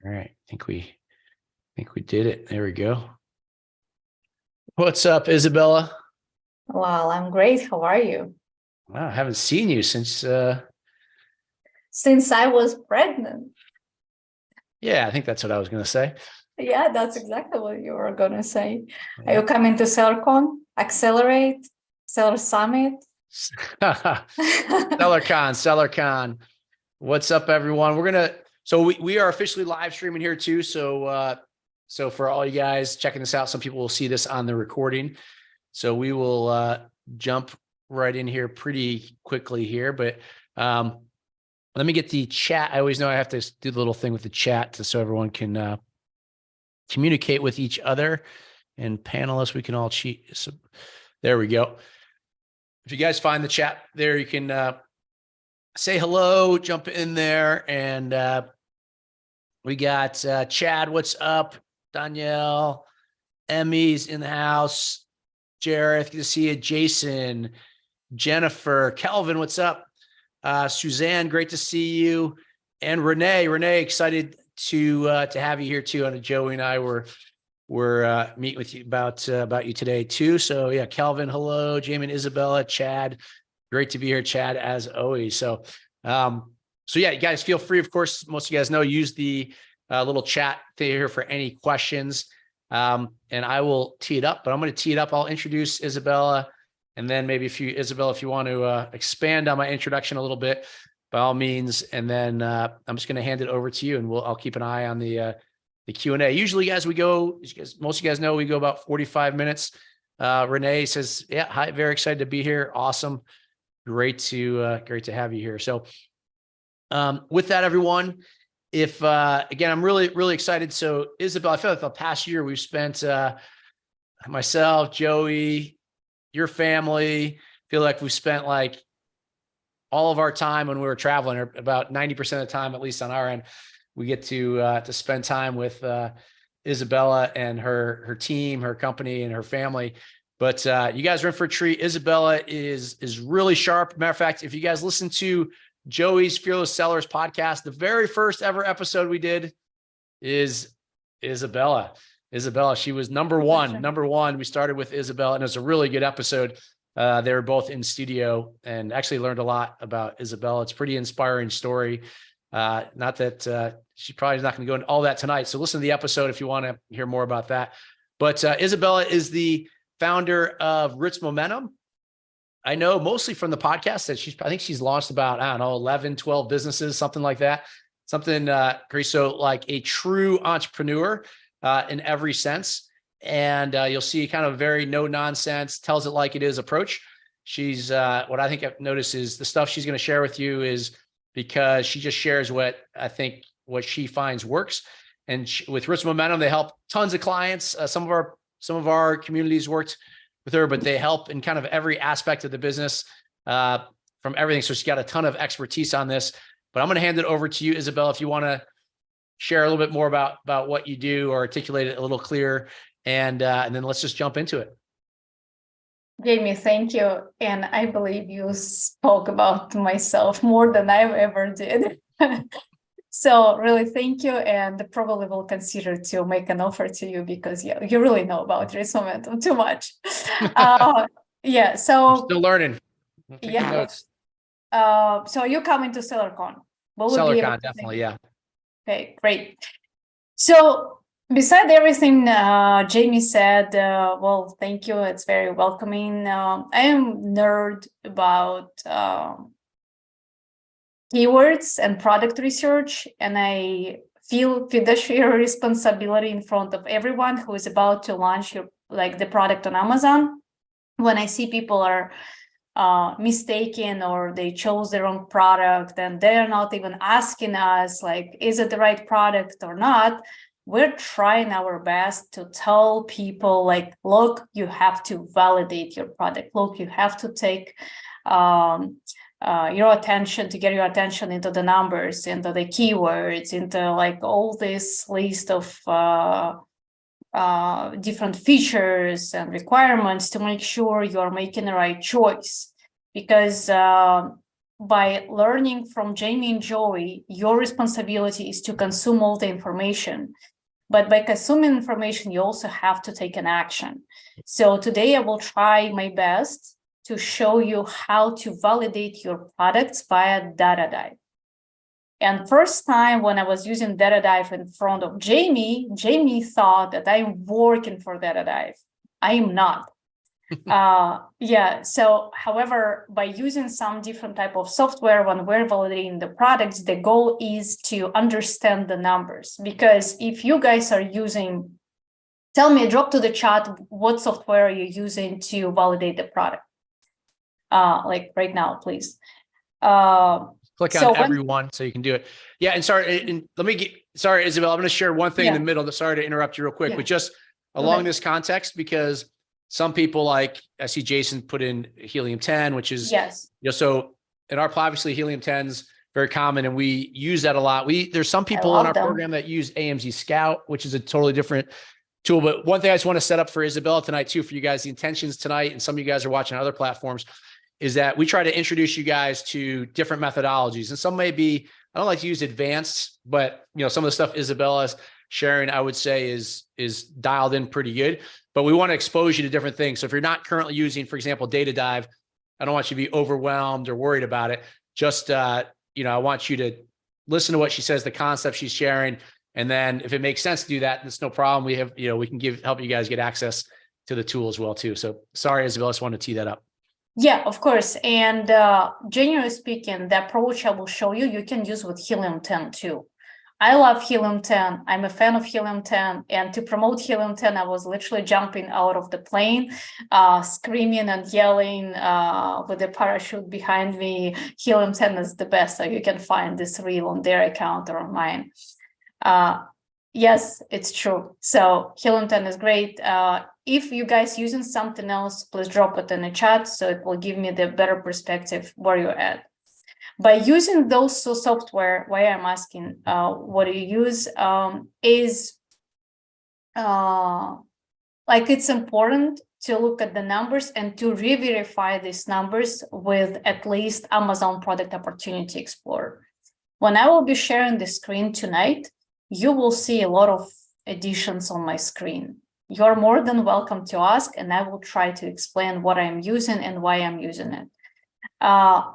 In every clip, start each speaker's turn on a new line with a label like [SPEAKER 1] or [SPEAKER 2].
[SPEAKER 1] All right. I think we did it. There we go. What's up, Isabella?
[SPEAKER 2] Well, I'm great. How are you?
[SPEAKER 1] Wow, I haven't seen you since
[SPEAKER 2] Since I was pregnant.
[SPEAKER 1] yeah, I think that's what I was gonna say.
[SPEAKER 2] Yeah, that's exactly what you were gonna say. Are
[SPEAKER 1] Yeah.
[SPEAKER 2] you coming to SellerCon? Accelerate? Seller Summit?
[SPEAKER 1] SellerCon. What's up, everyone? We are officially live streaming here too. So for all you guys checking this out, some people will see this on the recording. So we will jump right in here pretty quickly here, but let me get the chat. I always know I have to do the little thing with the chat so everyone can communicate with each other, and panelists, we can all cheat. So there we go. If you guys find the chat there, you can say hello, jump in there. And we got Chad, what's up? Danielle, Emmy's in the house. Jareth, good to see you. Jason, Jennifer, Kelvin, what's up? Suzanne, great to see you. And Renee, excited to have you here too. And Joey and I were meeting with you about you today too. So yeah, Kelvin, hello. Jamin, Isabella, Chad, great to be here, Chad, as always. So yeah, you guys feel free. Of course, most of you guys know, use the little chat thing here for any questions. And I will tee it up, but I'm going to tee it up. I'll introduce Isabella. And then maybe Isabella, if you want to expand on my introduction a little bit, by all means. And then I'm just going to hand it over to you, and I'll keep an eye on the Q&A. Usually, guys, most of you guys know we go about 45 minutes. Renee says, yeah, hi, very excited to be here. Awesome. Great to have you here. So with that, everyone, again, I'm really, really excited. So Isabella, I feel like the past year we've spent myself, Joey, your family, feel like we've spent like all of our time when we were traveling, or about 90% of the time, at least on our end, we get to spend time with Isabella and her team, her company, and her family. But you guys are in for a treat. Isabella is really sharp. Matter of fact, if you guys listen to Joey's Fearless Sellers podcast, the very first ever episode we did is Isabella. She was number one. We started with Isabella, and it was a really good episode. They were both in studio, and actually learned a lot about Isabella. It's a pretty inspiring story. Not that she probably is not going to go into all that tonight. So listen to the episode if you want to hear more about that. But Isabella is the founder of Ritz Momentum. I know mostly from the podcast that I think she's launched about, 11, 12 businesses, something like that. Something great. So like a true entrepreneur in every sense. And you'll see kind of very no nonsense, tells it like it is approach. She's what I think I've noticed is the stuff she's going to share with you is because she just shares what she finds works. And with Ritz Momentum, they help tons of clients. Some of our communities worked with her, but they help in kind of every aspect of the business from everything. So she's got a ton of expertise on this. But I'm going to hand it over to you, Isabella, if you want to share a little bit more about what you do, or articulate it a little clearer, and then let's just jump into it.
[SPEAKER 2] Jamie, thank you. And I believe you spoke about myself more than I ever did. So really, thank you. And probably will consider to make an offer to you, because you really know about Ritz Momentum too much. Yeah. So
[SPEAKER 1] I'm still learning.
[SPEAKER 2] Notes. So you come to SellerCon.
[SPEAKER 1] SellerCon, definitely, yeah.
[SPEAKER 2] Okay, great. So beside everything Jamie said, well, thank you. It's very welcoming. I am nerd about keywords and product research, and I feel fiduciary responsibility in front of everyone who is about to launch the product on Amazon. When I see people are mistaken, or they chose the wrong product, and they're not even asking us, like, is it the right product or not? We're trying our best to tell people, like, look, you have to validate your product. Look, you have to take your attention, to get your attention into the numbers, into the keywords, into like all this list of different features and requirements to make sure you are making the right choice. Because by learning from Jamie and Joey, your responsibility is to consume all the information. But by consuming information, you also have to take an action. So today I will try my best to show you how to validate your products via DataDive. And first time when I was using DataDive in front of Jamie, Jamie thought that I'm working for DataDive. I am not. So however, by using some different type of software when we're validating the products, the goal is to understand the numbers. Because if you guys are using, tell me, drop to the chat what software are you using to validate the product, like right now, please.
[SPEAKER 1] Click on everyone so you can do it. Yeah, and sorry, sorry, Isabel, I'm going to share one thing in the middle. Sorry to interrupt you real quick, but just along this context, because some people, like I see Jason put in Helium 10, which is, so in our, obviously Helium 10's very common and we use that a lot. There's some people in our program that use AMZ Scout, which is a totally different tool. But one thing I just want to set up for Isabella tonight too, for you guys, the intentions tonight, and some of you guys are watching other platforms, is that we try to introduce you guys to different methodologies. And some may be, I don't like to use advanced, but some of the stuff Isabella's sharing, I would say is dialed in pretty good, but we want to expose you to different things. So if you're not currently using, for example, DataDive, I don't want you to be overwhelmed or worried about it. Just, I want you to listen to what she says, the concept she's sharing. And then if it makes sense to do that, it's no problem. We have, we can help you guys get access to the tool as well too. So sorry, Isabella, I just wanted to tee that up.
[SPEAKER 2] Yeah, of course. And generally speaking, the approach I will show you, you can use with Helium 10 too. I love Helium 10. I'm a fan of Helium 10. And to promote Helium 10, I was literally jumping out of the plane, screaming and yelling with the parachute behind me. Helium 10 is the best. So you can find this reel on their account or on mine. Yes, it's true. So Helium 10 is great. If you guys using something else, please drop it in the chat so it will give me the better perspective where you're at. By using those software, why I'm asking what do you use is like it's important to look at the numbers and to re-verify these numbers with at least Amazon Product Opportunity Explorer. When I will be sharing the screen tonight, you will see a lot of additions on my screen. You're more than welcome to ask, and I will try to explain what I'm using and why I'm using it.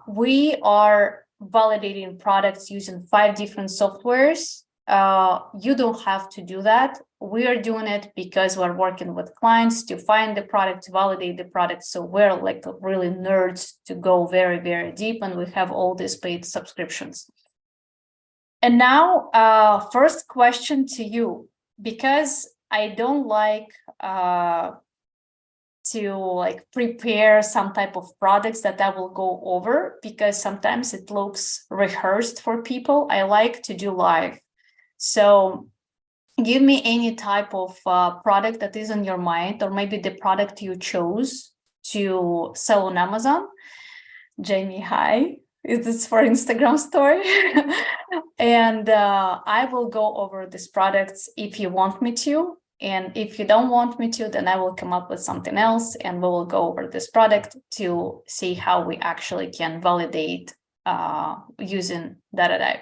[SPEAKER 2] We are validating products using 5 different softwares. You don't have to do that. We are doing it because we're working with clients to find the product, to validate the product. So we're like really nerds to go very, very deep, and we have all these paid subscriptions. And now, first question to you, because I don't like to prepare some type of products that I will go over, because sometimes it looks rehearsed for people. I like to do live. So give me any type of product that is in your mind, or maybe the product you chose to sell on Amazon. Jamie, hi. Is this for Instagram story? And I will go over these products if you want me to. And if you don't want me to, then I will come up with something else and we will go over this product to see how we actually can validate using DataDive.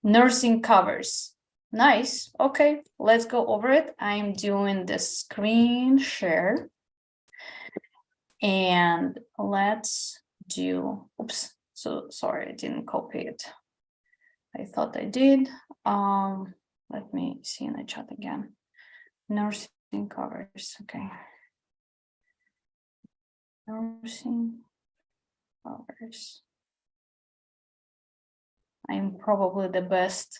[SPEAKER 2] Nursing covers. Nice. Okay, let's go over it. I'm doing the screen share. And let's do, oops. So sorry, I didn't copy it. I thought I did. Let me see in the chat again. Nursing covers, okay. Nursing covers. I'm probably the best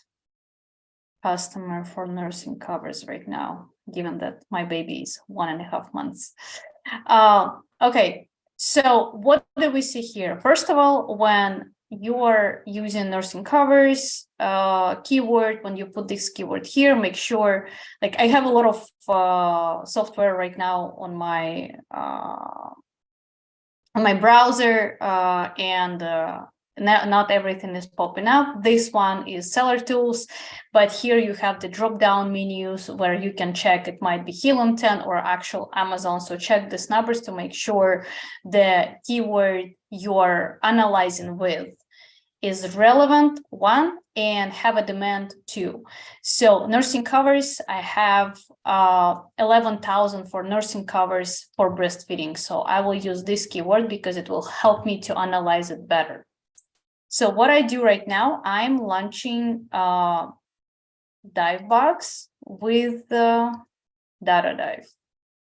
[SPEAKER 2] customer for nursing covers right now, given that my baby is 1.5 months. Okay. So what do we see here? First of all, when you are using nursing covers keyword, when you put this keyword here, make sure, like I have a lot of software right now on my browser, and not everything is popping up. This one is Seller Tools, but here you have the drop-down menus where you can check. It might be Helium 10 or actual Amazon. So check these numbers to make sure the keyword you're analyzing with is relevant, one, and have a demand, two. So nursing covers, I have 11,000 for nursing covers for breastfeeding. So I will use this keyword because it will help me to analyze it better. So what I do right now, I'm launching DiveBox with DataDive.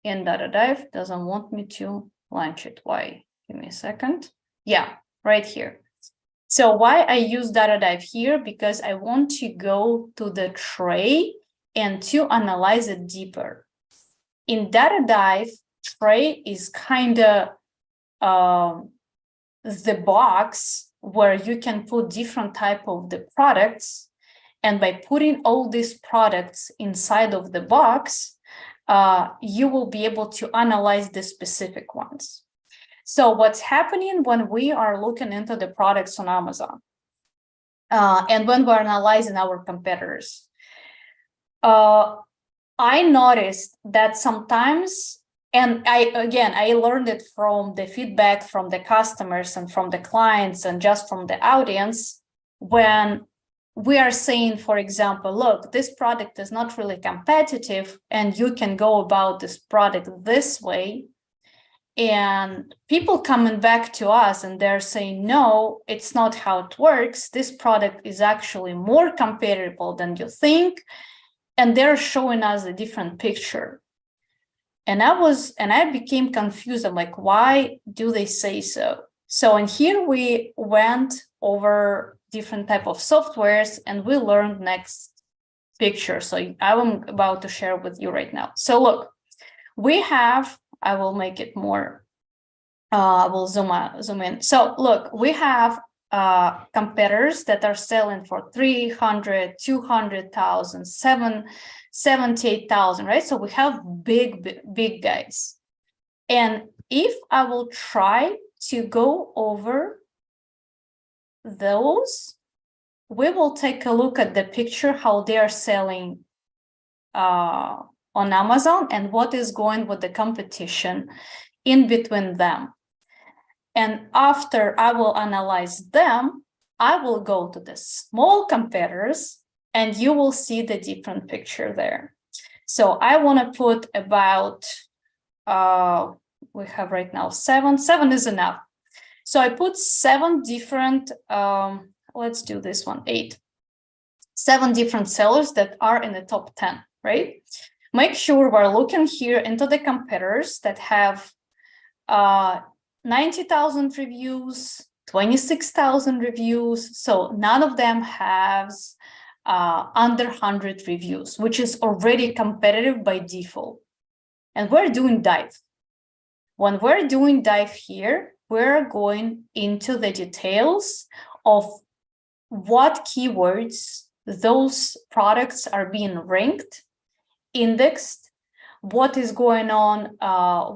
[SPEAKER 2] And DataDive doesn't want me to launch it. Why? Give me a second. Yeah, right here. So why I use DataDive here? Because I want to go to the tray and to analyze it deeper. In DataDive, tray is kind of the box where you can put different type of the products. And by putting all these products inside of the box, you will be able to analyze the specific ones. So what's happening when we are looking into the products on Amazon and when we're analyzing our competitors, I noticed that sometimes, and I learned it from the feedback from the customers and from the clients and just from the audience, when we are saying, for example, look, this product is not really competitive and you can go about this product this way. And people coming back to us and they're saying, no, it's not how it works. This product is actually more compatible than you think. And they're showing us a different picture. And I became confused. I'm like, why do they say so? So, and here we went over different type of softwares and we learned next picture. So I'm about to share with you right now. So look, we have, I will make it more, I will zoom in. So look, we have competitors that are selling for 300, 200,000, 78,000, right? So we have big guys. And if I will try to go over those, we will take a look at the picture, how they are selling on Amazon and what is going with the competition in between them. And after I will analyze them, I will go to the small competitors and you will see the different picture there. So I want to put about, we have right now seven is enough. So I put 7 different, let's do this one, 8. 7 different sellers that are in the top 10, right? Make sure we're looking here into the competitors that have 90,000 reviews, 26,000 reviews. So none of them has under 100 reviews, which is already competitive by default. And we're doing dive. When we're doing dive here, we're going into the details of what keywords those products are being ranked, indexed, what is going on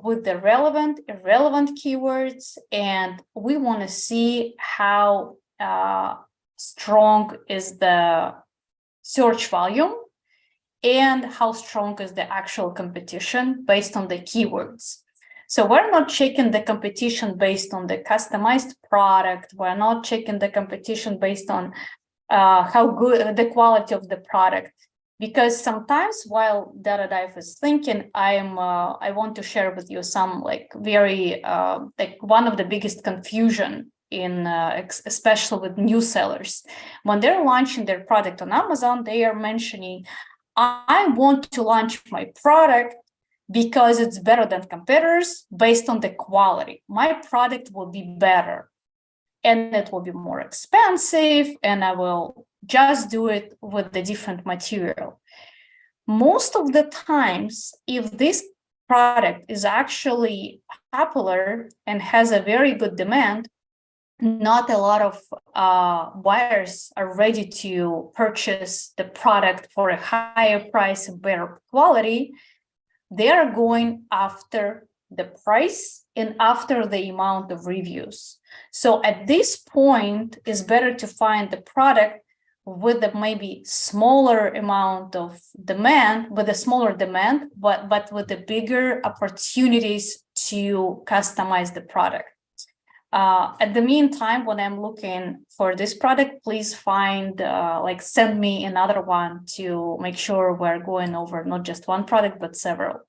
[SPEAKER 2] with the relevant, irrelevant keywords, and we want to see how strong is the search volume and how strong is the actual competition based on the keywords. So we're not checking the competition based on the customized product. We're not checking the competition based on how good the quality of the product. Because sometimes while DataDive is thinking, I want to share with you some very one of the biggest confusion in especially with new sellers. When they're launching their product on Amazon, they are mentioning, I want to launch my product because it's better than competitors based on the quality. My product will be better and it will be more expensive and I will just do it with the different material. Most of the times, if this product is actually popular and has a very good demand, not a lot of buyers are ready to purchase the product for a higher price and better quality. They are going after the price and after the amount of reviews. So at this point, it's better to find the product with a maybe smaller amount of demand, but with the bigger opportunities to customize the product. At the meantime, when I'm looking for this product, please find, send me another one to make sure we're going over not just one product, but several.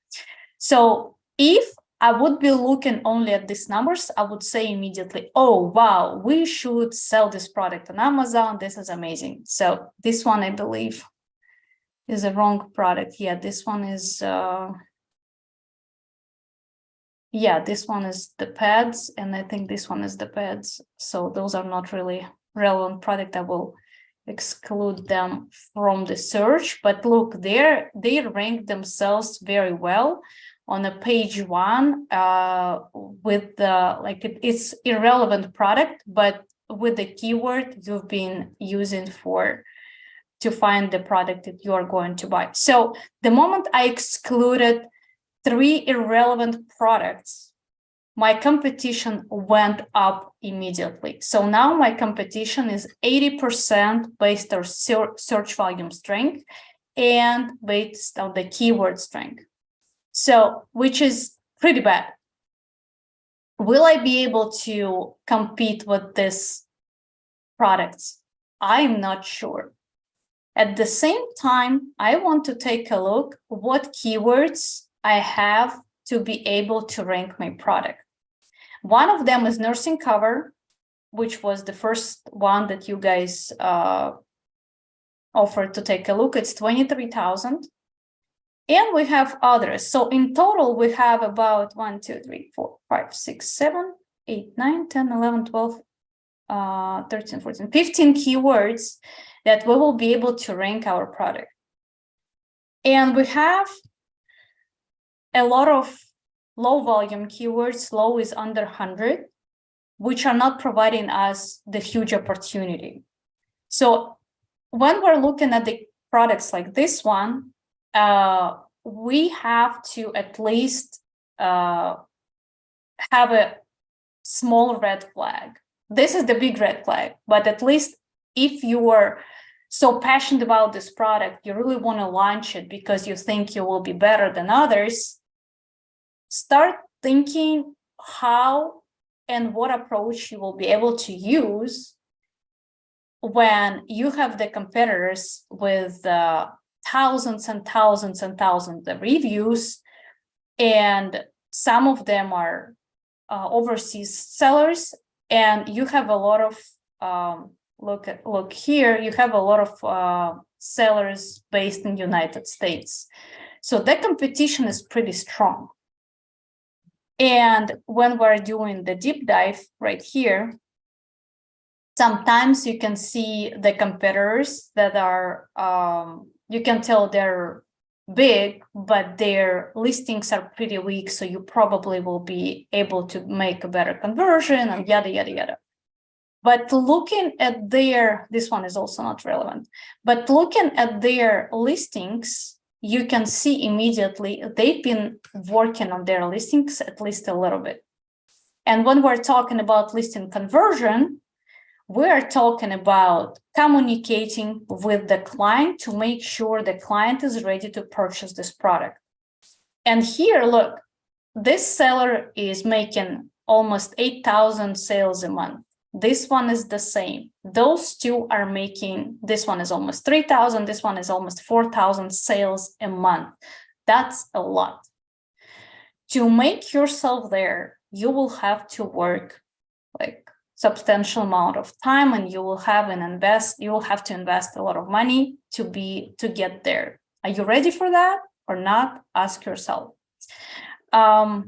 [SPEAKER 2] So if I would be looking only at these numbers, I would say immediately, oh, wow, we should sell this product on Amazon. This is amazing. So this one, I believe, is a wrong product. Yeah, this one is, this one is the pads, and I think this one is the pads. So those are not really relevant product. I will exclude them from the search. But look, they rank themselves very well on a page 1 with the it's irrelevant product, but with the keyword you've been using to find the product that you are going to buy. So the moment I excluded 3 irrelevant products, my competition went up immediately. So now my competition is 80% based on search volume strength and based on the keyword strength. So, which is pretty bad. Will I be able to compete with these products? I'm not sure. At the same time, I want to take a look what keywords I have to be able to rank my product. One of them is nursing cover, which was the first one that you guys offered to take a look. It's 23,000. And we have others. So in total, we have about 1, 2, 3, 4, 5, 6, 7, 8, 9, 10, 11, 12, 13, 14, 15 keywords that we will be able to rank our product. And we have a lot of low volume keywords. Low is under 100, which are not providing us the huge opportunity. So when we're looking at the products like this one, we have to at least have a small red flag. This is the big red flag, but at least if you are so passionate about this product, you really want to launch it because you think you will be better than others, start thinking how and what approach you will be able to use when you have the competitors with thousands and thousands and thousands of reviews, and some of them are overseas sellers, and you have a lot of look here, you have a lot of sellers based in the United States. So the competition is pretty strong. And when we're doing the deep dive right here, sometimes you can see the competitors that are you can tell they're big, but their listings are pretty weak. So you probably will be able to make a better conversion and yada, yada, yada. But looking at this one is also not relevant, but looking at their listings, you can see immediately they've been working on their listings at least a little bit. And when we're talking about listing conversion, we are talking about communicating with the client to make sure the client is ready to purchase this product. And here, look, this seller is making almost 8,000 sales a month. This one is the same. Those two are making, this one is almost 3,000, this one is almost 4,000 sales a month. That's a lot. To make yourself there, you will have to work like substantial amount of time, and you will have to invest a lot of money to get there. Are you ready for that or not? Ask yourself. I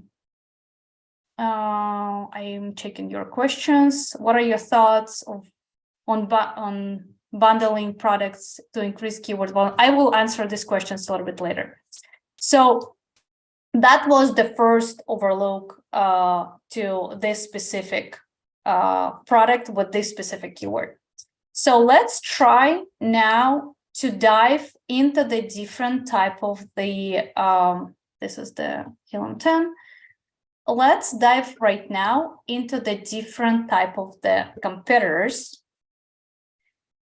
[SPEAKER 2] am checking your questions. What are your thoughts on bundling products to increase keyword volume? I will answer these questions a little bit later. So that was the first overlook to this specific product with this specific keyword. So let's try now to dive into the different type of the, this is the Helium 10. Let's dive right now into the different type of the competitors,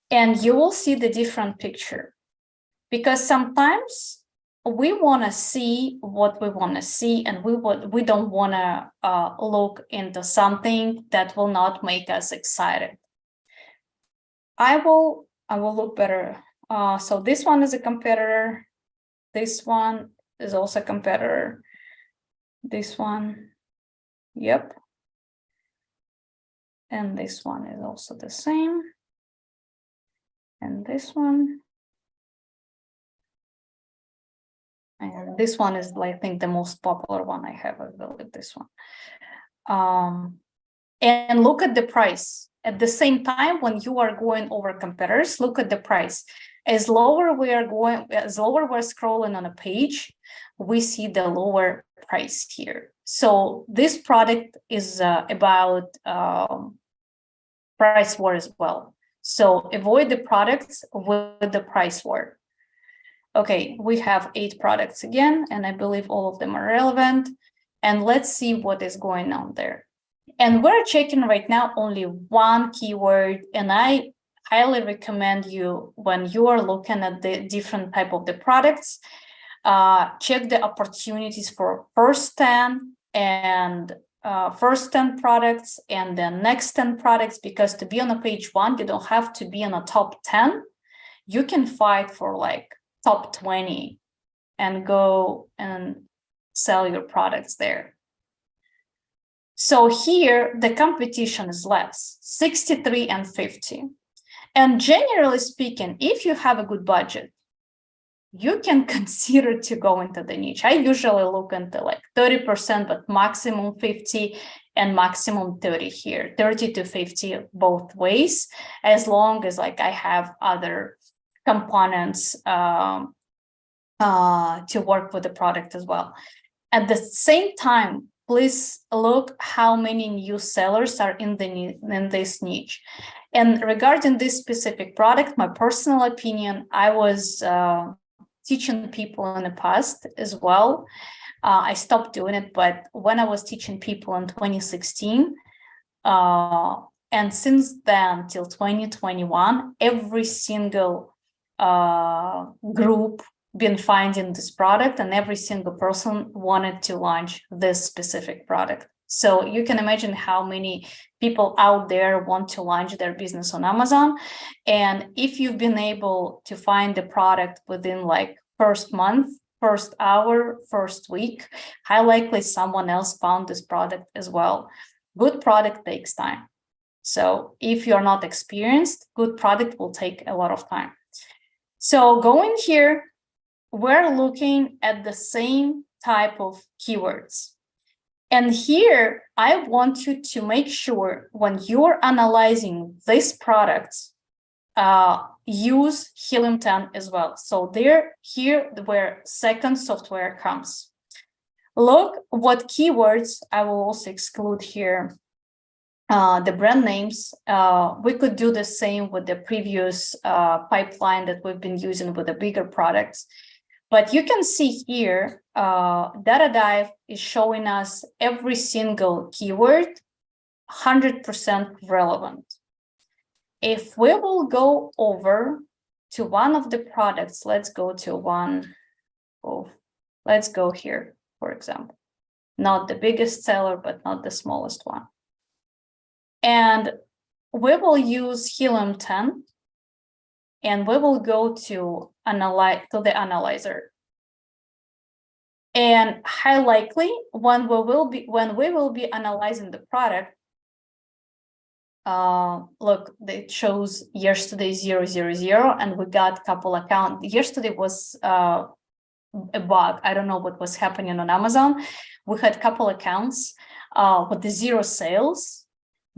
[SPEAKER 2] and you will see the different picture, because sometimes we want to see what we want to see, and we don't want to look into something that will not make us excited. I will look better. So this one is a competitor. This one is also a competitor. This one, yep. And this one is also the same. And this one. And this one is, I think, the most popular one I have, I believe, this one. And look at the price. At the same time, when you are going over competitors, look at the price. As lower we're scrolling on a page, we see the lower price here. So this product is about price war as well. So avoid the products with the price war. Okay, we have 8 products again, and I believe all of them are relevant. And let's see what is going on there. And we're checking right now only one keyword, and I highly recommend you, when you are looking at the different type of the products, check the opportunities for first 10 and first 10 products and the next 10 products, because to be on a page 1, you don't have to be in a top 10. You can fight for like top 20 and go and sell your products there. So here the competition is less, 63 and 50. And generally speaking, if you have a good budget, you can consider to go into the niche. I usually look into like 30%, but maximum 50 and maximum 30 here, 30 to 50 both ways, as long as like I have other components to work with the product as well. At the same time, please look how many new sellers are in this niche. And regarding this specific product, my personal opinion, I was teaching people in the past as well. I stopped doing it, but when I was teaching people in 2016, and since then till 2021, every single group been finding this product, and every single person wanted to launch this specific product. So you can imagine how many people out there want to launch their business on Amazon. And if you've been able to find the product within like first month, first hour, first week, highly likely someone else found this product as well. Good product takes time. So if you're not experienced, good product will take a lot of time. So going here, we're looking at the same type of keywords. And here, I want you to make sure when you're analyzing these products, use Helium 10 as well. So here where second software comes. Look what keywords, I will also exclude here the brand names. We could do the same with the previous pipeline that we've been using with the bigger products. But you can see here, DataDive is showing us every single keyword, 100% relevant. If we will go over to one of the products, let's go to one of, let's go here, for example. Not the biggest seller, but not the smallest one. And we will use Helium 10. And we will go to the analyzer. And highly likely, when we will be analyzing the product, look, it shows yesterday 000, and we got a couple accounts. Yesterday was a bug. I don't know what was happening on Amazon. We had a couple accounts with the 0 sales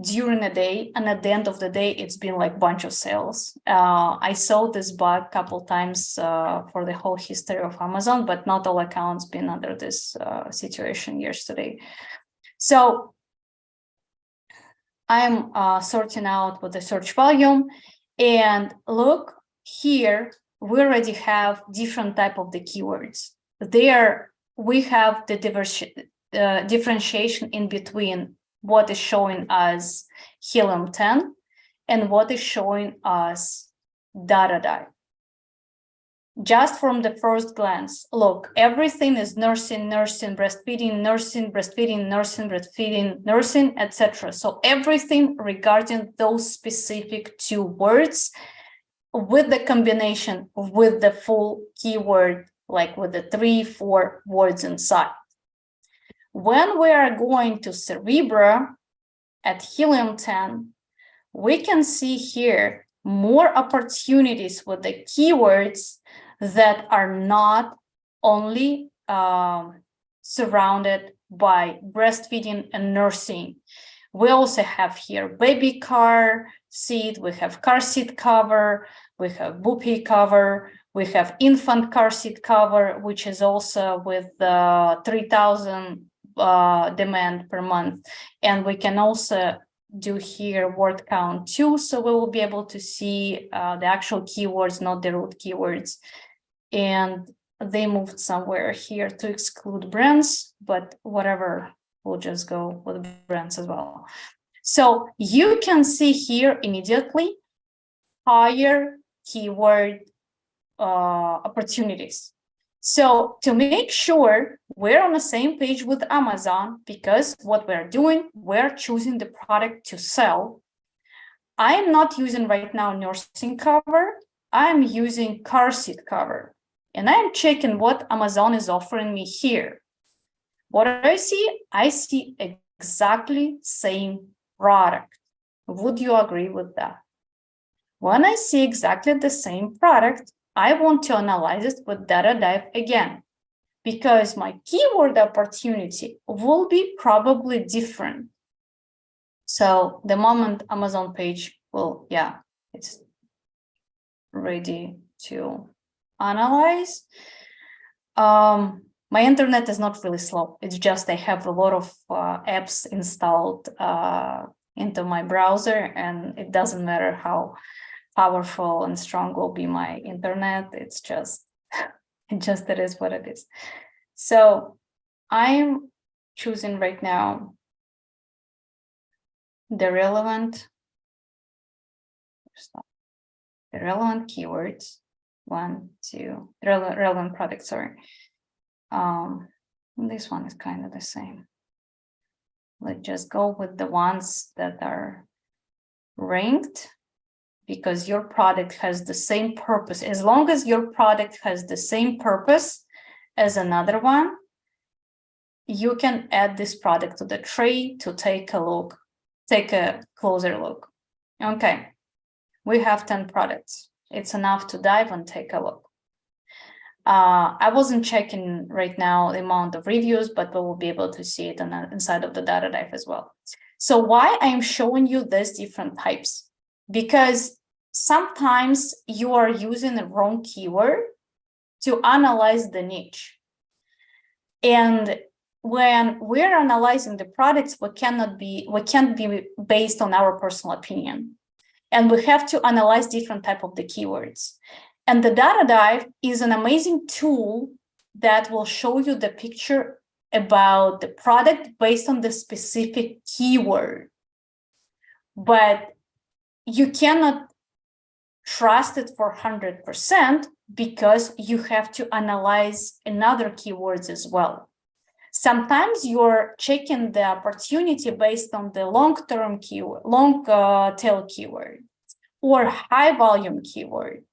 [SPEAKER 2] during the day, and at the end of the day, it's been like a bunch of sales. I saw this bug a couple times for the whole history of Amazon, but not all accounts been under this situation yesterday. So I'm sorting out with the search volume, and look here, we already have different type of the keywords. There we have the differentiation in between what is showing us Helium 10 and what is showing us DataDive. just from the first glance, look, everything is nursing, nursing, breastfeeding, nursing, breastfeeding, nursing, breastfeeding, nursing, etc. So everything regarding those specific two words with the combination with the full keyword, like with the 3-4 words inside. When we are going to Cerebra at Helium-10, we can see here more opportunities with the keywords that are not only surrounded by breastfeeding and nursing. We also have here baby car seat, we have car seat cover, we have boopy cover, we have infant car seat cover, which is also with 3,000 demand per month. And we can also do here word count too, so we will be able to see the actual keywords, not the root keywords. And they moved somewhere here to exclude brands, but whatever, we'll just go with brands as well. So you can see here immediately higher keyword opportunities. So to make sure we're on the same page with Amazon, because what we're doing, we're choosing the product to sell. I am not using right now nursing cover. I'm using car seat cover. And I'm checking what Amazon is offering me here. What I see exactly same product. Would you agree with that? When I see exactly the same product, I want to analyze it with Data Dive again, because my keyword opportunity will be probably different. So the moment Amazon page will, yeah, it's ready to analyze. My internet is not really slow. It's just I have a lot of apps installed into my browser, and it doesn't matter how powerful and strong will be my internet. It's just, it is what it is. So I'm choosing right now the relevant keywords. Relevant products, sorry. This one is kind of the same. Let's just go with the ones that are ranked, because your product has the same purpose. As long as your product has the same purpose as another one, you can add this product to the tray to take a closer look. Okay, we have 10 products. It's enough to dive and take a look. I wasn't checking right now the amount of reviews, but we will be able to see it on the inside of the Data Dive as well. So why I'm showing you these different types? Because sometimes you are using the wrong keyword to analyze the niche. And when we're analyzing the products, we can't be based on our personal opinion. And we have to analyze different type of the keywords. And the Data Dive is an amazing tool that will show you the picture about the product based on the specific keyword. But you cannot trust it for 100% because you have to analyze another keywords as well. Sometimes you're checking the opportunity based on the long-term keyword, long tail keyword, or high volume keyword,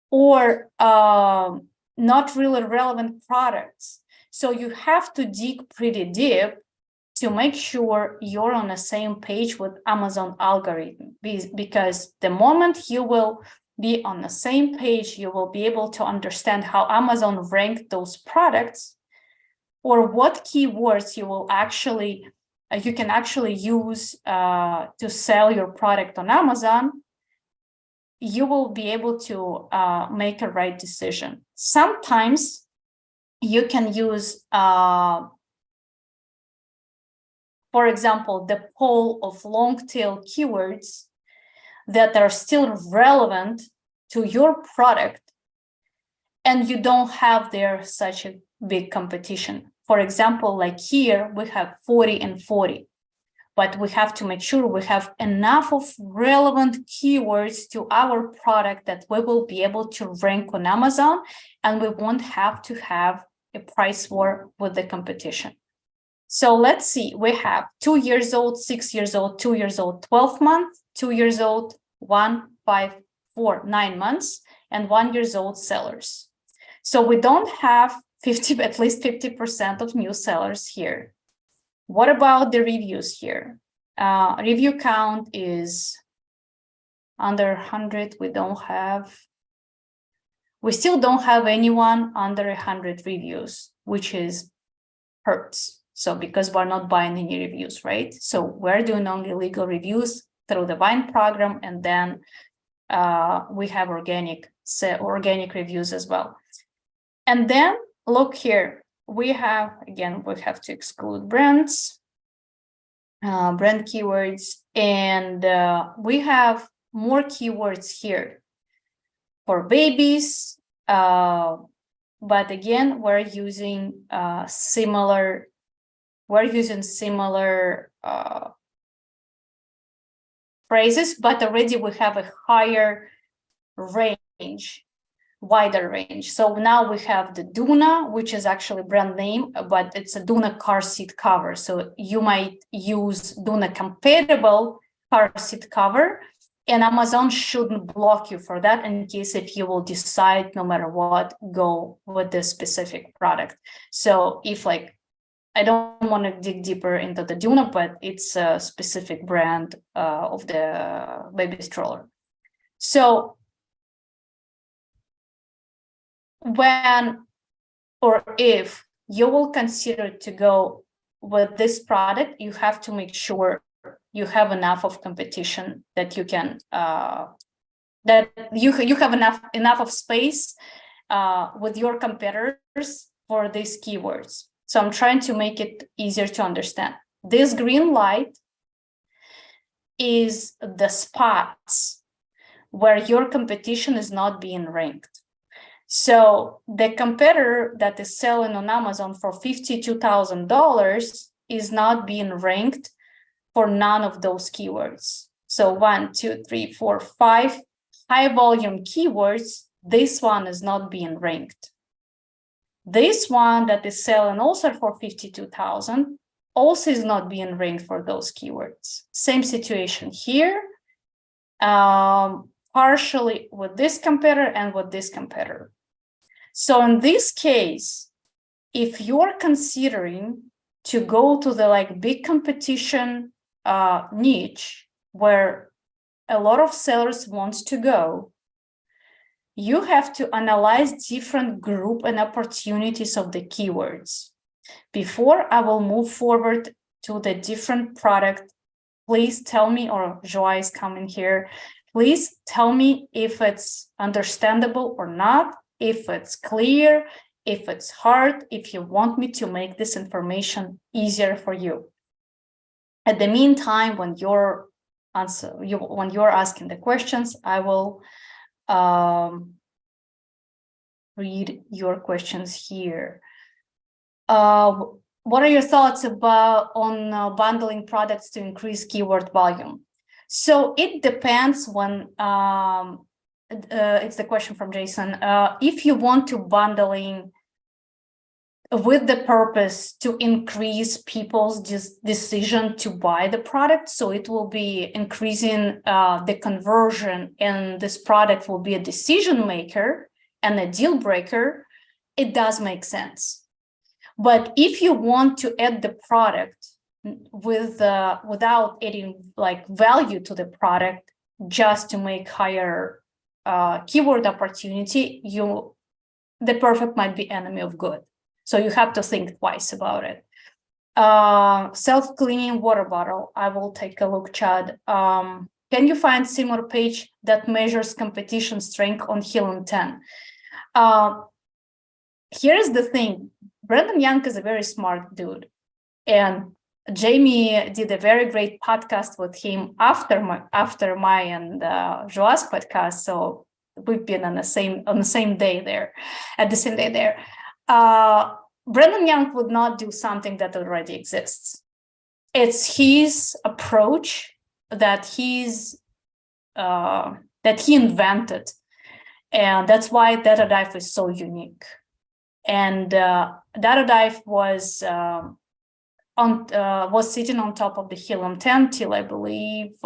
[SPEAKER 2] or not really relevant products. So you have to dig pretty deep to make sure you're on the same page with Amazon algorithm, because the moment you will be on the same page, you will be able to understand how Amazon ranked those products, or what keywords you will actually you can actually use to sell your product on Amazon. You will be able to make a right decision. Sometimes you can use, for example, the pool of long tail keywords that are still relevant to your product, and you don't have there such a big competition. For example, like here, we have 40 and 40. but we have to make sure we have enough of relevant keywords to our product that we will be able to rank on Amazon, and we won't have to have a price war with the competition. So let's see, we have 2 years old, 6 years old, 2 years old, 12 months, 2 years old, 1, 5, 4, 9 months, and 1 year old sellers. So we don't have at least 50% of new sellers here. What about the reviews here? Review count is under 100. We still don't have anyone under 100 reviews, which hurts. So because we're not buying any reviews, right? So we're doing only legal reviews through the Vine program, and then we have organic reviews as well. And then look here, we have to exclude brands, brand keywords, and we have more keywords here for babies, but again, we're using similar phrases, but already we have a higher range, wider range. So now we have the Doona, which is actually a brand name, but it's a Doona car seat cover. So you might use Doona compatible car seat cover, and Amazon shouldn't block you for that in case if you will decide no matter what, go with this specific product. So if I don't want to dig deeper into the Doona, but it's a specific brand of the baby stroller. So when or if you will consider to go with this product, you have to make sure you have enough of competition that you can that you have enough of space with your competitors for these keywords. So I'm trying to make it easier to understand. This green light is the spots where your competition is not being ranked. So the competitor that is selling on Amazon for $52,000 is not being ranked for none of those keywords. So 1, 2, 3, 4, 5 high volume keywords, this one is not being ranked. This one that is selling also for $52,000 also is not being ranked for those keywords. Same situation here, partially with this competitor and with this competitor. So in this case, if you're considering to go to the big competition niche where a lot of sellers want to go, you have to analyze different group and opportunities of the keywords. Before I will move forward to the different product, please tell me, or Joy is coming here, please tell me if it's understandable or not, if it's clear, if it's hard, if you want me to make this information easier for you. At the meantime, when you're asking the questions, I will read your questions here. What are your thoughts on bundling products to increase keyword volume? So it depends when, it's the question from Jason. If you want to bundling with the purpose to increase people's decision to buy the product, so it will be increasing the conversion, and this product will be a decision maker and a deal breaker, it does make sense. But if you want to add the product without adding value to the product, just to make higher keyword opportunity, the perfect might be enemy of good. So you have to think twice about it. Self-cleaning water bottle. I will take a look, Chad. Can you find similar page that measures competition strength on Helium 10? Here's the thing. Brandon Young is a very smart dude. And Jamie did a very great podcast with him after my and Joa's podcast. So we've been on the same day there, at the same day there. Brandon Young would not do something that already exists. it's his approach that he invented, and that's why DataDive is so unique. And DataDive was sitting on top of the Helium 10 till, I believe,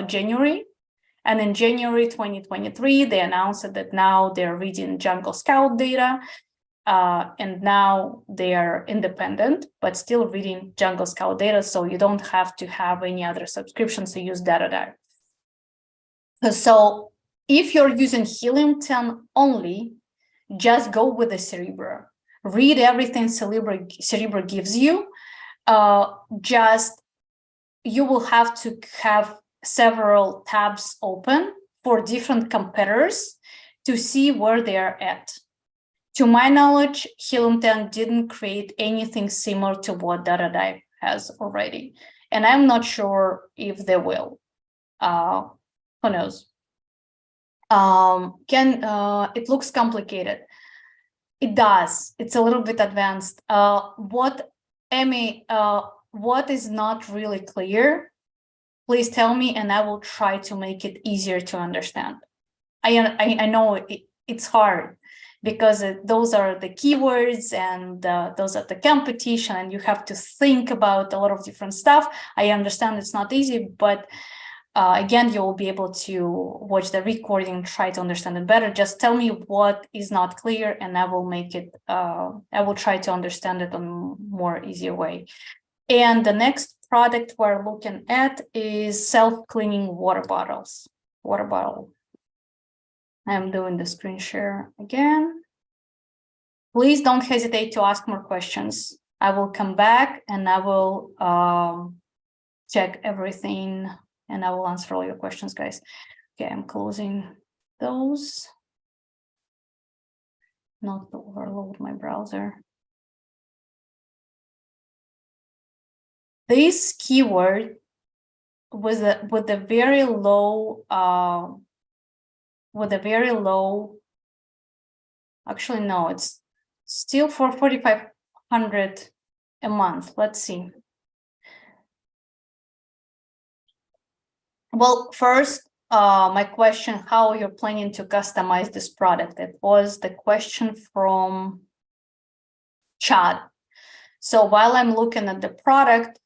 [SPEAKER 2] January. And in January 2023, they announced that now they're reading Jungle Scout data, and now they are independent, but still reading Jungle Scout data, so you don't have to have any other subscriptions to use DataDive. So if you're using Helium 10 only, just go with the Cerebra. Read everything Cerebra gives you. You will have to have several tabs open for different competitors to see where they are at. To my knowledge, Helium 10 didn't create anything similar to what DataDive has already, and I'm not sure if they will. Who knows? It looks complicated. It does. It's a little bit advanced. What is not really clear? Please tell me, and I will try to make it easier to understand. I know it's hard because those are the keywords and those are the competition, and you have to think about a lot of different stuff. I understand it's not easy, but again, you will be able to watch the recording and try to understand it better. Just tell me what is not clear, and I will make it. I will try to understand it in a more easier way. And the next product we're looking at is self-cleaning water bottles. Water bottle. I'm doing the screen share again. Please don't hesitate to ask more questions. I will come back and I will check everything and I will answer all your questions, guys. Okay, I'm closing those. Not to overload my browser. This keyword with a very low actually no, it's still for 4,500 a month. Let's see. Well, first, my question, how you're planning to customize this product? It was the question from Chad. So while I'm looking at the product,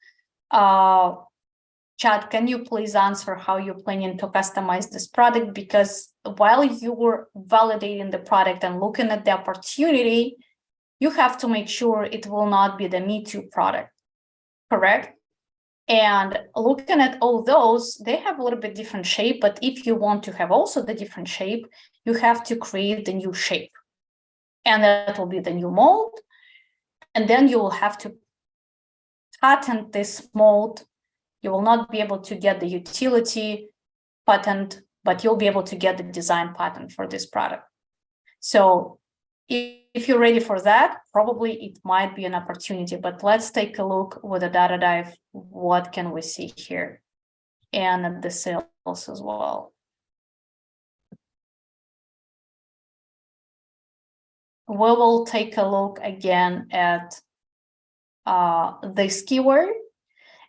[SPEAKER 2] Chad, can you please answer how you're planning to customize this product? Because while you're validating the product and looking at the opportunity, you have to make sure it will not be the Me Too product, correct? And looking at all those, they have a little bit different shape, but if you want to have also the different shape, you have to create the new shape. And that will be the new mold. And then you will have to patent this mold. You will not be able to get the utility patent, but you'll be able to get the design patent for this product. So if you're ready for that, probably it might be an opportunity, but let's take a look with the DataDive. What can we see here? And at the sales as well. We will take a look again at this keyword,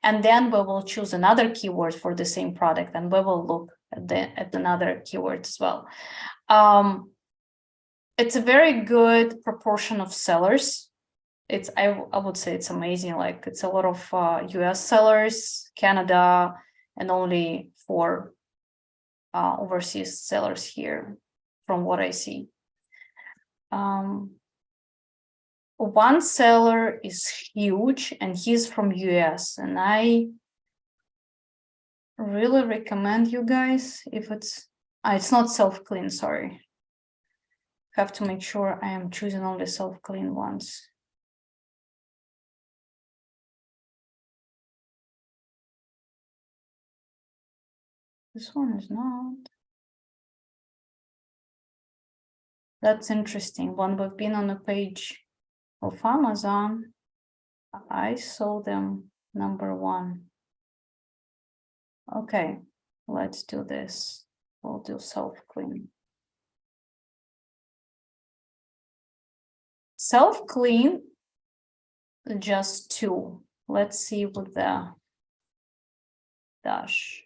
[SPEAKER 2] and then we will choose another keyword for the same product, and we will look at another keyword as well. It's a very good proportion of sellers. I would say it's amazing. Like it's a lot of US sellers, Canada, and only 4 overseas sellers here from what I see. One seller is huge and he's from US, and I really recommend you guys if it's not self-clean, sorry. Have to make sure I am choosing only self-clean ones. This one is not. That's interesting. When we've been on the page of Amazon, I saw them #1. Okay, let's do this. We'll do self-clean. Self-clean, just 2. Let's see with the dash.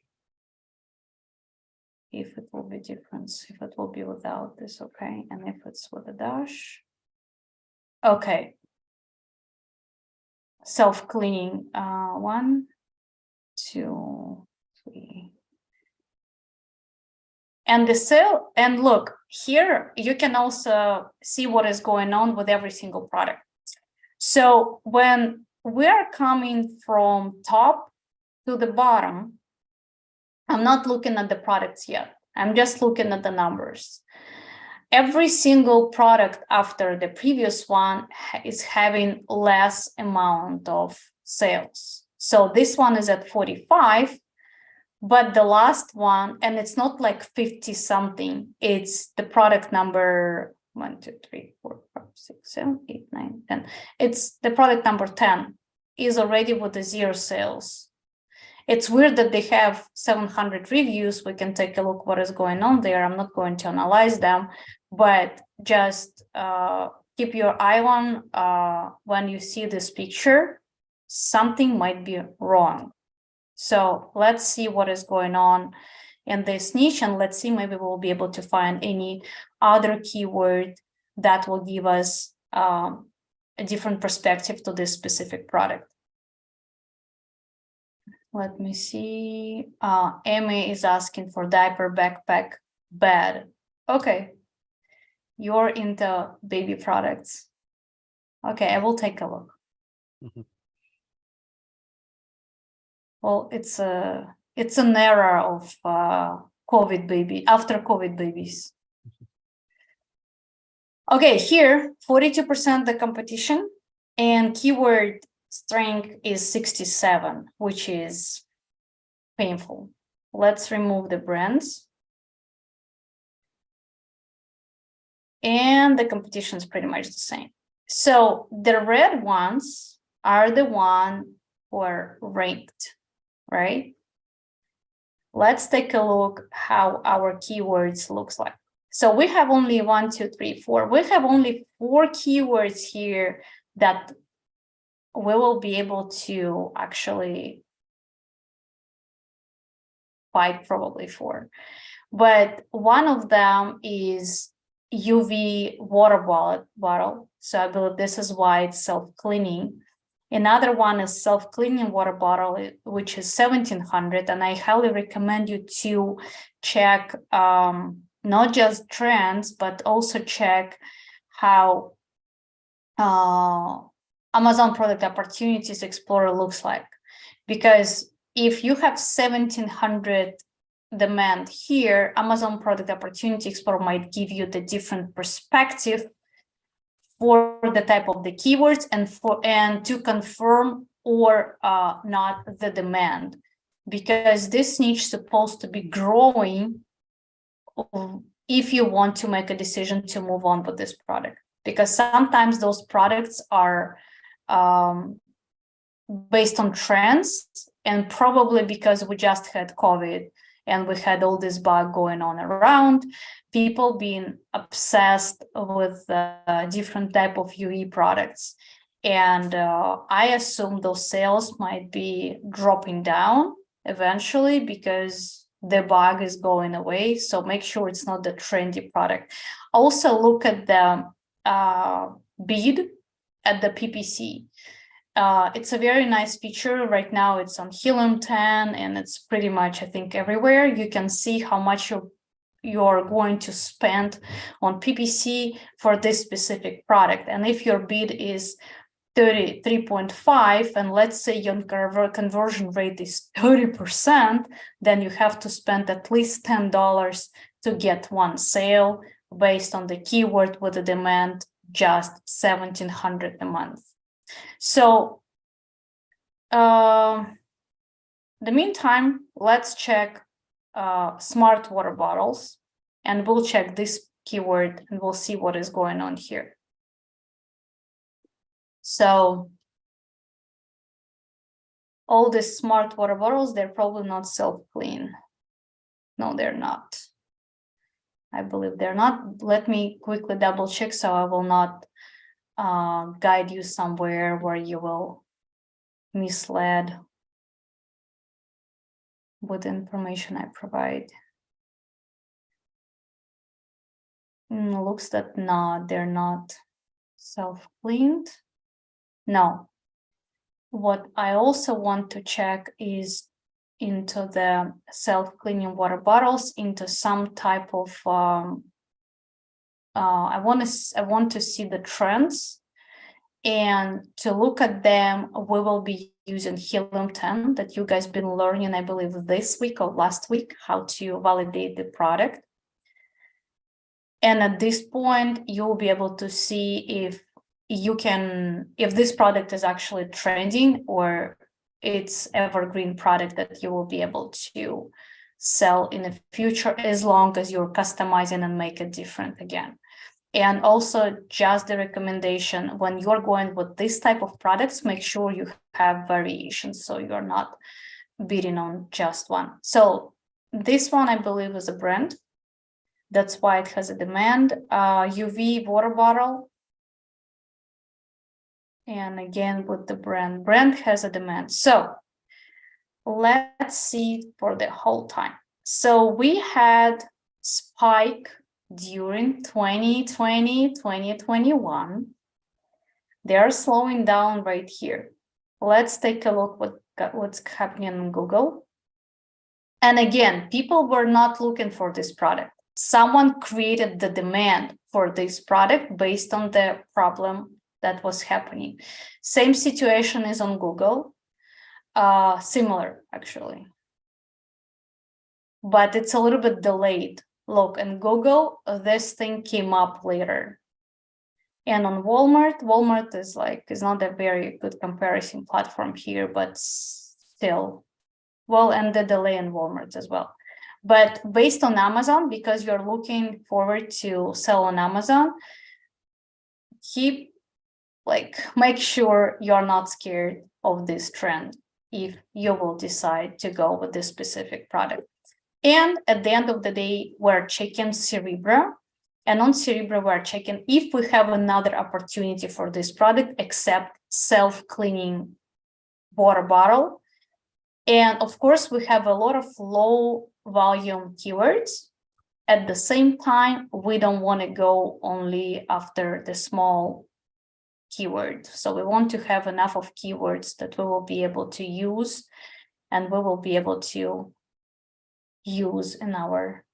[SPEAKER 2] If it will be different, if it will be without this, okay, and if it's with a dash. Okay. Self-cleaning, 1, 2, 3. And the sale, and look, here you can also see what is going on with every single product. So when we're coming from top to the bottom, I'm not looking at the products yet. I'm just looking at the numbers. Every single product after the previous one is having less amount of sales. So this one is at 45, but the last one, and it's not like 50 something, it's the product number 1, 2, 3, 4, 5, 6, 7, 8, 9, 10. It's the product number 10 is already with the 0 sales. It's weird that they have 700 reviews. We can take a look what is going on there. I'm not going to analyze them, but just keep your eye on when you see this picture, something might be wrong. So let's see what is going on in this niche, and let's see, maybe we'll be able to find any other keyword that will give us a different perspective to this specific product. Let me see. Amy is asking for diaper, backpack, bed. Okay. You're into baby products. Okay, I will take a look.
[SPEAKER 1] Mhm.
[SPEAKER 2] Well, it's an era of COVID baby, after COVID babies. Okay, here 42% the competition, and keyword strength is 67, which is painful. Let's remove the brands. And the competition is pretty much the same. So the red ones are the one who are ranked, right? Let's take a look how our keywords looks like. So we have only 1, 2, 3, 4. We have only 4 keywords here that we will be able to actually fight probably for. But one of them is UV water bottle. So I believe this is why it's self-cleaning. Another one is self-cleaning water bottle, which is 1700. And I highly recommend you to check not just trends, but also check how Amazon Product Opportunities Explorer looks like. Because if you have 1700 demand here, Amazon Product Opportunity Explorer might give you the different perspective for the type of the keywords and to confirm or not the demand, because this niche is supposed to be growing if you want to make a decision to move on with this product, because sometimes those products are based on trends, and probably because we just had COVID and we had all this bug going on around, people being obsessed with different type of UE products. And I assume those sales might be dropping down eventually because the bug is going away. So make sure it's not the trendy product. Also look at the bid at the PPC. It's a very nice feature. Right now it's on Helium 10 and it's pretty much, I think, everywhere. You can see how much you're going to spend on PPC for this specific product. And if your bid is 33.5, and let's say your conversion rate is 30%, then you have to spend at least $10 to get one sale based on the keyword with the demand just 1700 a month. So the meantime, let's check smart water bottles, and we'll check this keyword and we'll see what is going on here. So all these smart water bottles, they're probably not self-clean. No, they're not. I believe they're not. Let me quickly double check so I will not guide you somewhere where you will mislead. with the information I provide. Looks that they're not self-cleaned. No. What I also want to check is into the self-cleaning water bottles into some type of I want to see the trends, and to look at them we will be using Helium-10 that you guys been learning, I believe this week or last week, how to validate the product. And at this point you'll be able to see if this product is actually trending or it's evergreen product that you will be able to sell in the future, as long as you're customizing and make it different again. And also just the recommendation, when you're going with this type of products, make sure you have variations so you're not bidding on just one. So this one I believe is a brand, that's why it has a demand. UV water bottle, and again with the brand has a demand. So let's see for the whole time. So we had spike during 2020, 2021. They are slowing down right here. Let's take a look what's happening on Google. And again, people were not looking for this product. Someone created the demand for this product based on the problem that was happening. Same situation is on Google, similar actually, but it's a little bit delayed. Look, in Google, this thing came up later. And on Walmart is not a very good comparison platform here, but still, well, and the delay in Walmart as well. But based on Amazon, because you're looking forward to sell on Amazon, make sure you're not scared of this trend if you will decide to go with this specific product. And at the end of the day, we're checking Cerebra, and on Cerebra, we're checking if we have another opportunity for this product except self-cleaning water bottle. And of course, we have a lot of low volume keywords. At the same time, we don't want to go only after the small keyword. So we want to have enough of keywords that we will be able to use, and we will be able to use in our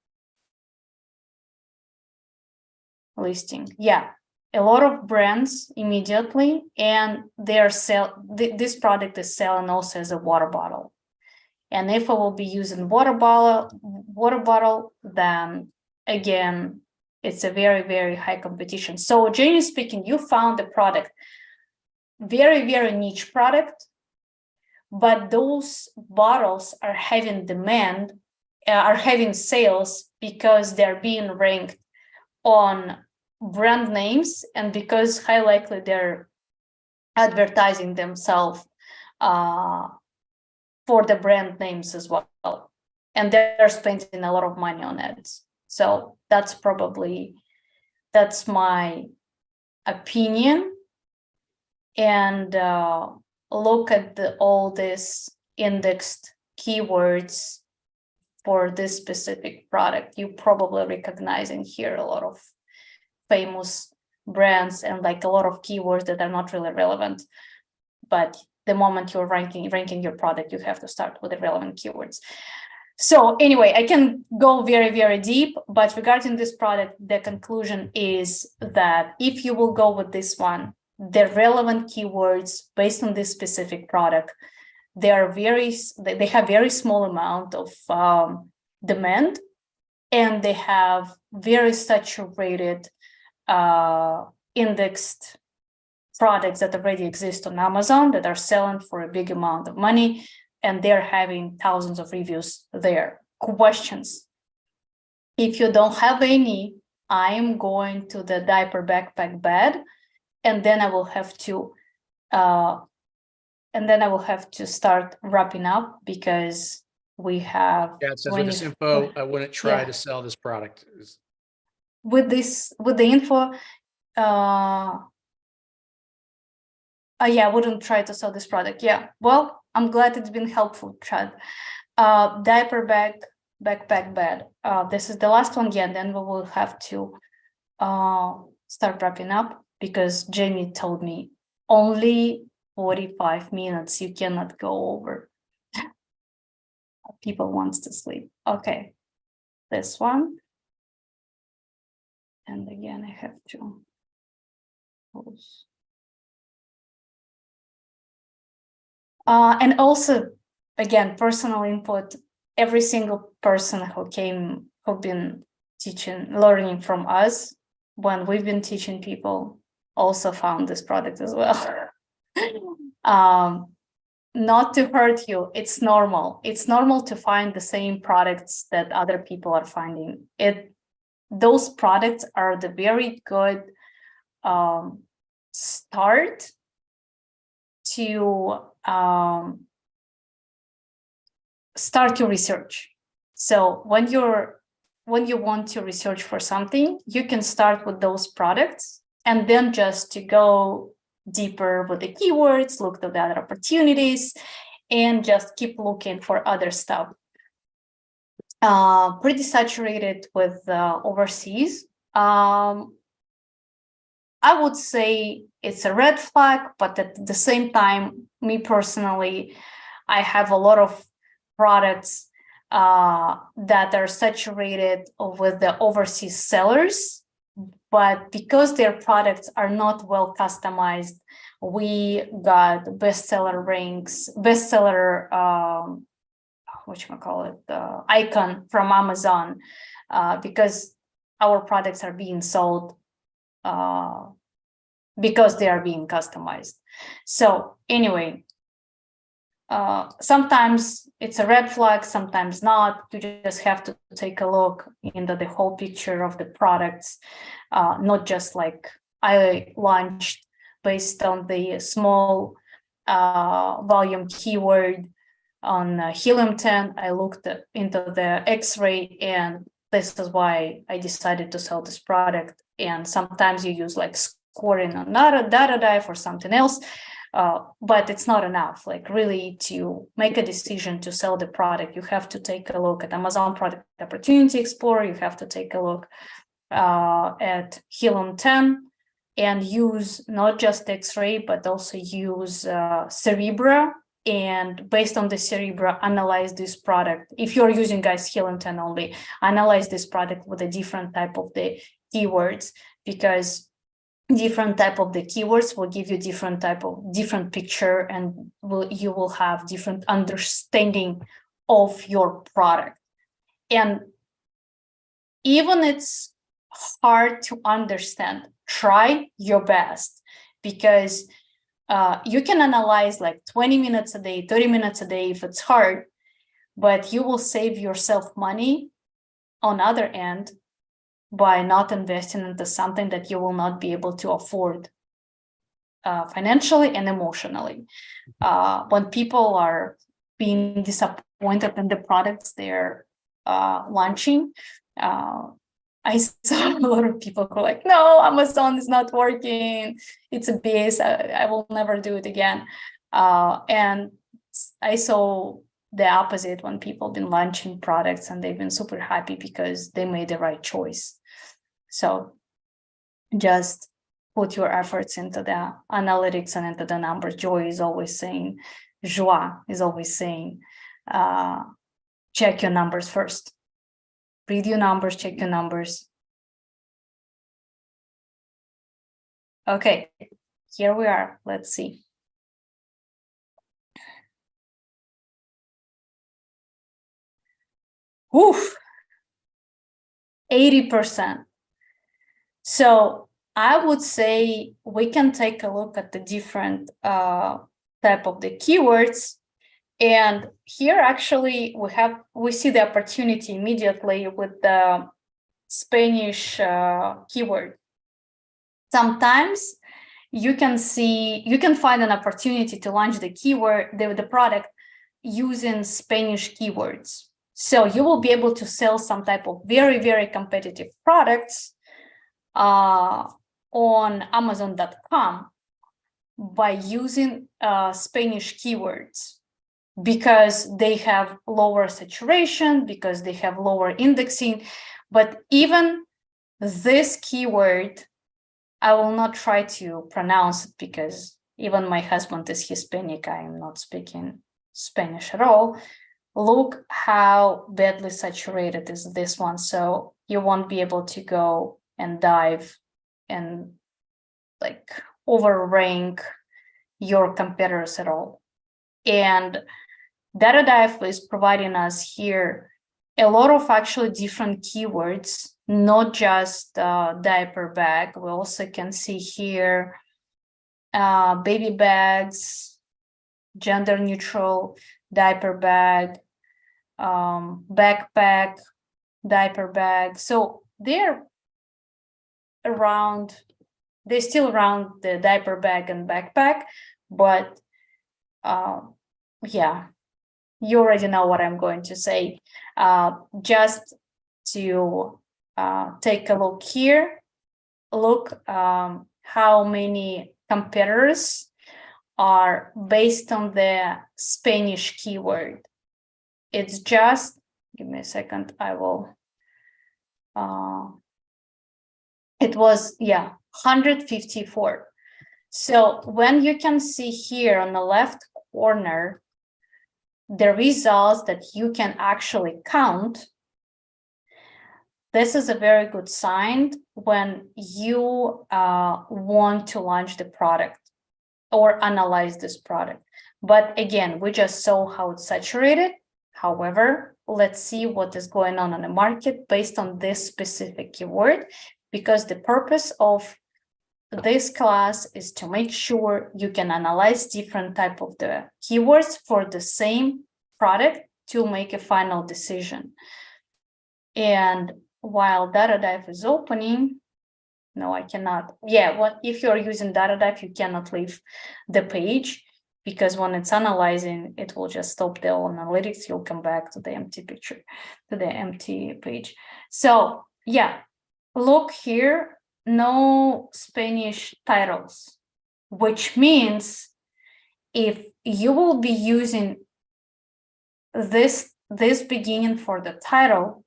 [SPEAKER 2] listing. Yeah, a lot of brands immediately, and this product is selling also as a water bottle. And if I will be using water bottle, then again, it's a very, very high competition. So generally speaking, you found the product, very, very niche product, but those bottles are having demand, are having sales because they're being ranked on brand names, and because high likely they're advertising themselves for the brand names as well, and they're spending a lot of money on ads. So that's my opinion. And look at all this indexed keywords for this specific product. You probably recognizing here a lot of famous brands and a lot of keywords that are not really relevant, but the moment you're ranking your product, you have to start with the relevant keywords. So anyway, I can go very, very deep, but regarding this product, the conclusion is that if you will go with this one, the relevant keywords based on this specific product, they have very small amount of demand, and they have very saturated indexed products that already exist on Amazon that are selling for a big amount of money, and they're having thousands of reviews there. Questions? If you don't have any, I am going to the diaper backpack bed, and then I will have to start wrapping up because we have.
[SPEAKER 1] Yeah, it says with this info, I wouldn't try to sell this product.
[SPEAKER 2] With the info, I wouldn't try to sell this product. Yeah, well, I'm glad it's been helpful, Chad. Diaper bag, backpack bed. This is the last one again, then we will have to start wrapping up because Jamie told me only 45 minutes. You cannot go over. People wants to sleep. Okay, this one. And again, I have to close. And also, again, personal input. Every single person who've been teaching, learning from us, when we've been teaching people, also found this product as well. Not to hurt you, it's normal. It's normal to find the same products that other people are finding. Those products are the very good start to start your research. So when you want to research for something, you can start with those products and then just to go deeper with the keywords, look at the other opportunities, and just keep looking for other stuff. Pretty saturated with overseas. I would say it's a red flag, but at the same time, me personally, I have a lot of products that are saturated with the overseas sellers, but because their products are not well customized, we got bestseller ranks, bestseller icon from Amazon because our products are being sold because they are being customized. So anyway, sometimes it's a red flag, sometimes not. You just have to take a look into the whole picture of the products, not just like I launched based on the small volume keyword on helium-10. I looked into the X-ray, and this is why I decided to sell this product. And sometimes you use like scoring on data dive or something else. But it's not enough. Like really, to make a decision to sell the product, you have to take a look at Amazon Product Opportunity Explorer. You have to take a look at Helium-10 and use not just X-ray, but also use Cerebra. And based on the Cerebra, analyze this product. If you're using, guys, Helium-10 only, analyze this product with a different type of the keywords, because different type of the keywords will give you different picture, and you will have different understanding of your product. And even it's hard to understand, try your best, because you can analyze like 20 minutes a day, 30 minutes a day if it's hard, but you will save yourself money on other end by not investing into something that you will not be able to afford financially and emotionally. When people are being disappointed in the products they're launching, I saw a lot of people who are like, no, Amazon is not working. It's a BS. I will never do it again. And I saw the opposite when people have been launching products and they've been super happy because they made the right choice. So just put your efforts into the analytics and into the numbers. Joa is always saying, check your numbers first. Read your numbers, check your numbers. Okay, here we are. Let's see. Oof, 80%. So I would say we can take a look at the different type of the keywords. And here actually we see the opportunity immediately with the Spanish keyword. Sometimes you can find an opportunity to launch the keyword, the product using Spanish keywords. So you will be able to sell some type of very, very competitive products on Amazon.com by using Spanish keywords. because they have lower saturation, because they have lower indexing. But even this keyword, I will not try to pronounce it because even my husband is Hispanic. I am not speaking Spanish at all. Look how badly saturated is this one. So you won't be able to go and dive and like overrank your competitors at all. And DataDive is providing us here a lot of actually different keywords, not just diaper bag. We also can see here baby bags, gender neutral diaper bag, backpack, diaper bag. So they're still around the diaper bag and backpack, but yeah, you already know what I'm going to say. Just to take a look here, look how many competitors are based on the Spanish keyword. It's just, give me a second, I will, it was, 154. So when you can see here on the left corner, the results that you can actually count, this is a very good sign when you want to launch the product or analyze this product. But again, we just saw how it's saturated. However, let's see what is going on the market based on this specific keyword, because the purpose of this class is to make sure you can analyze different type of the keywords for the same product to make a final decision. And while DataDive is opening, no, I cannot. If you're using DataDive, you cannot leave the page, because when it's analyzing, it will just stop the analytics. You'll come back to the empty picture, to the empty page. So yeah, look here, no Spanish titles, which means if you will be using this beginning for the title,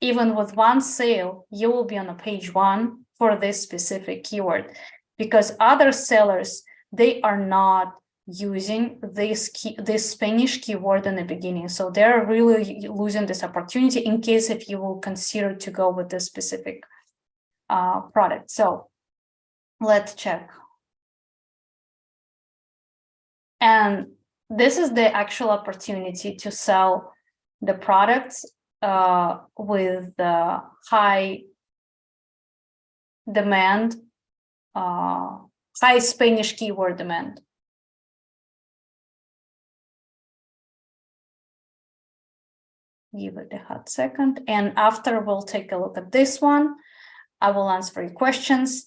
[SPEAKER 2] even with one sale, you will be on a page 1 for this specific keyword, because other sellers, they are not using this Spanish keyword in the beginning. So they're really losing this opportunity in case if you will consider to go with this specific product. So let's check. And this is the actual opportunity to sell the products with the high demand, high Spanish keyword demand. Give it a hot second. And after we'll take a look at this one, I will answer your questions,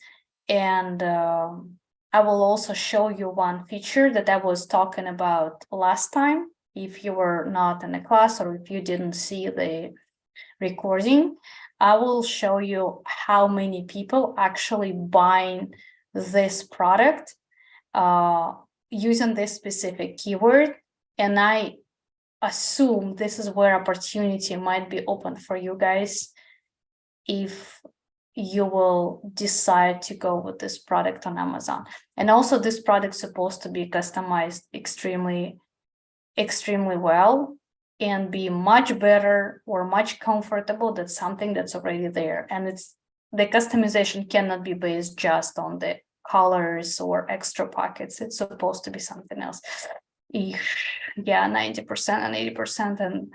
[SPEAKER 2] and I will also show you one feature that I was talking about last time. If you were not in the class or if you didn't see the recording, I will show you how many people actually buying this product using this specific keyword. And I assume this is where opportunity might be open for you guys if you will decide to go with this product on Amazon. And also this product is supposed to be customized extremely well and be much better or much comfortable than something that's already there. And it's the customization cannot be based just on the colors or extra pockets. It's supposed to be something else. Yeah, 90% and 80%, and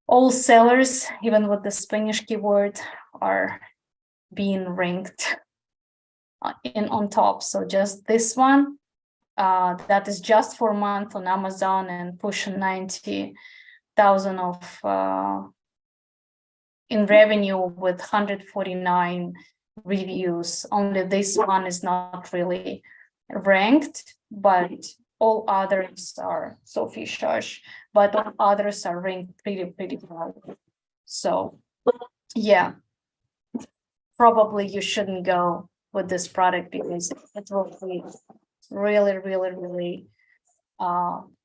[SPEAKER 2] all sellers, even with the Spanish keyword, are being ranked on top. So just this one, that is just for a month on Amazon and pushing 90,000 of in revenue with 149 reviews. Only this one is not really ranked, but all others are Sophie Shush, but all others are ranked pretty high. So yeah, probably you shouldn't go with this product because it will be really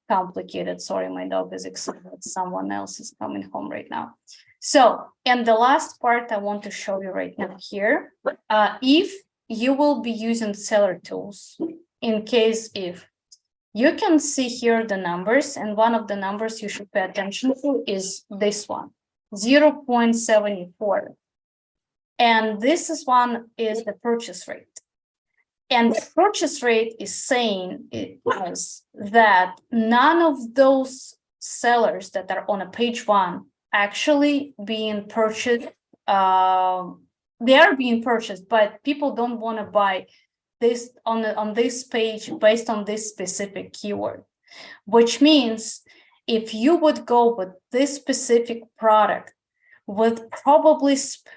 [SPEAKER 2] complicated. Sorry, my dog is excited. Someone else is coming home right now. So, and the last part I want to show you right now here, if you will be using seller tools, in case if you can see here the numbers, and one of the numbers you should pay attention to is this one, 0.74. And this is one is the purchase rate. And the purchase rate is saying that none of those sellers that are on a page one actually being purchased. They are being purchased, but people don't want to buy this on this page based on this specific keyword, which means if you would go with this specific product with probably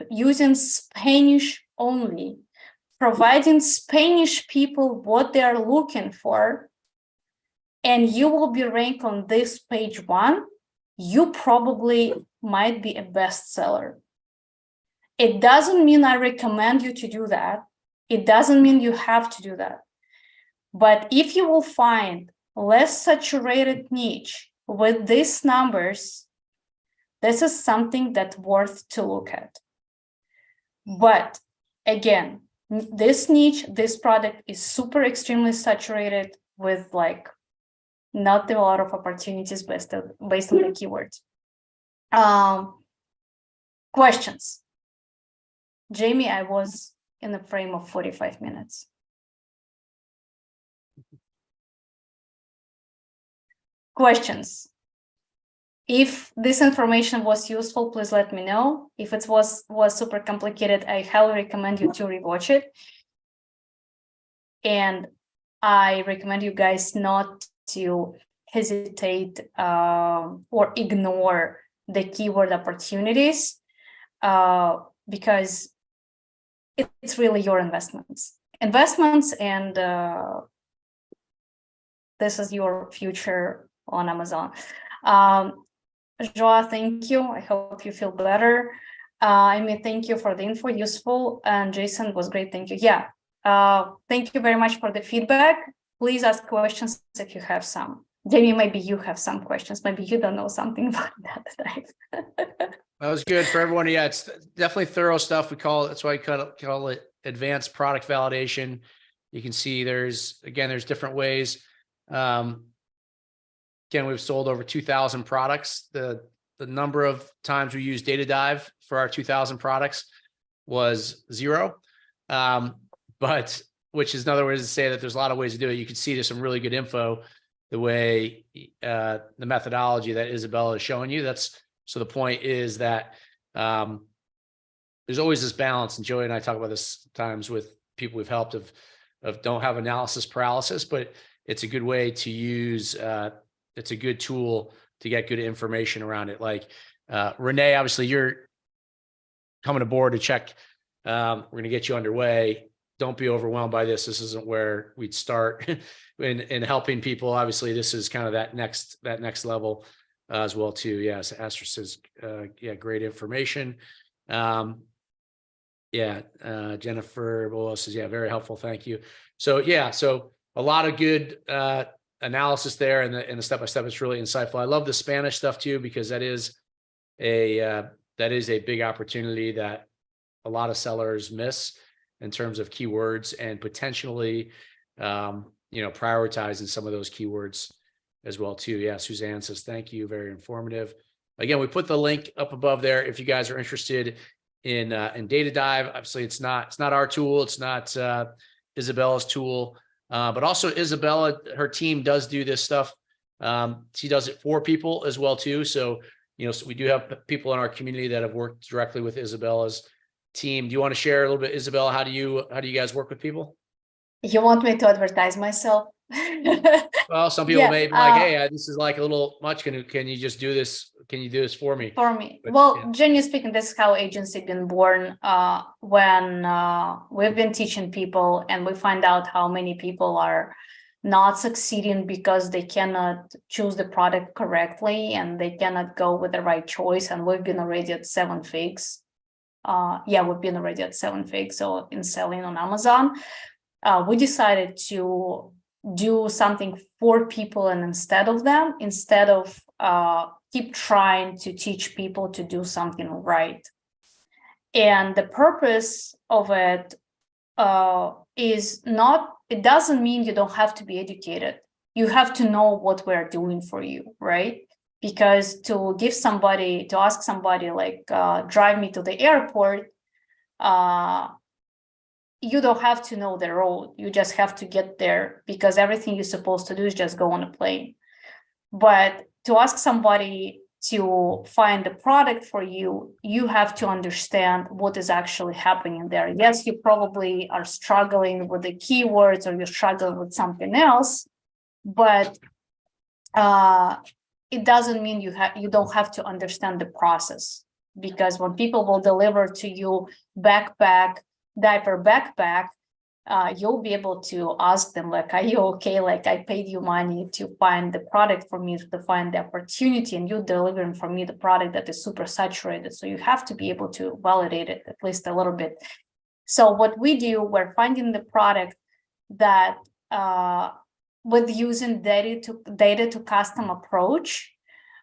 [SPEAKER 2] using Spanish only, providing Spanish people what they're looking for, and you will be ranked on this page one, you probably might be a bestseller. It doesn't mean I recommend you to do that. It doesn't mean you have to do that. But if you will find less saturated niche with these numbers, this is something that's worth to look at. But again, this niche, this product is super extremely saturated with like not a lot of opportunities based on the keywords. Questions? Jamie, I was in a frame of 45 minutes. Questions? If this information was useful, please let me know. If it was super complicated, I highly recommend you to rewatch it. And I recommend you guys not to hesitate or ignore the keyword opportunities because it's really your investments. And this is your future on Amazon. Joa, thank you. I hope you feel better. Amy, thank you for the info, useful. And Jason was great. Thank you. Yeah. Thank you very much for the feedback. Please ask questions if you have some. Jamie, maybe you have some questions. Maybe you don't know something about that.
[SPEAKER 1] That was good for everyone. Yeah, it's definitely thorough stuff. That's why I call it advanced product validation. You can see there's different ways. Again, we've sold over 2,000 products. The number of times we used Data Dive for our 2,000 products was 0. But which is another way to say that there's a lot of ways to do it. You can see there's some really good info, the way the methodology that Isabella is showing you. So the point is that there's always this balance, and Joey and I talk about this times with people we've helped of don't have analysis paralysis, but it's a good way to use. It's a good tool to get good information around it. Like Renee, obviously you're coming aboard to check. We're going to get you underway. Don't be overwhelmed by this. This isn't where we'd start in helping people. Obviously, this is kind of that next level as well too. Yes, Esther says, great information. Jennifer Bolos says, very helpful. Thank you. So a lot of good analysis there, and the step-by-step is really insightful. I love the Spanish stuff too, because that is a big opportunity that a lot of sellers miss in terms of keywords, and potentially prioritizing some of those keywords as well too. Yeah, Suzanne says thank you, very informative. Again, we put the link up above there if you guys are interested in Data Dive. Obviously, it's not our tool, it's not Isabella's tool. But also Isabella, her team does do this stuff. She does it for people as well too. So, so we do have people in our community that have worked directly with Isabella's team. Do you want to share a little bit, Isabella? How do you guys work with people?
[SPEAKER 2] You want me to advertise myself?
[SPEAKER 1] Well, some people may be like, hey, this is like a little much. Can you just do this? Can you do this for me?
[SPEAKER 2] But, generally speaking, this is how agency been born. When we've been teaching people, and we find out how many people are not succeeding because they cannot choose the product correctly and they cannot go with the right choice. And we've been already at 7 figs. We've been already at 7 figs. So in selling on Amazon, we decided to do something for people and instead of keep trying to teach people to do something right. And the purpose of it is not, it doesn't mean you don't have to be educated. You have to know what we're doing for you, right? Because to ask somebody like, drive me to the airport, you don't have to know the road. You just have to get there, because everything you're supposed to do is just go on a plane. But to ask somebody to find the product for you, you have to understand what is actually happening there. Yes, you probably are struggling with the keywords, or you're struggling with something else, but it doesn't mean you don't have to understand the process. Because when people will deliver to you diaper backpack, you'll be able to ask them like, are you okay? Like, I paid you money to find the product for me, to find the opportunity, and you're delivering for me the product that is super saturated. So you have to be able to validate it at least a little bit. So what we do, we're finding the product that with using data to custom approach,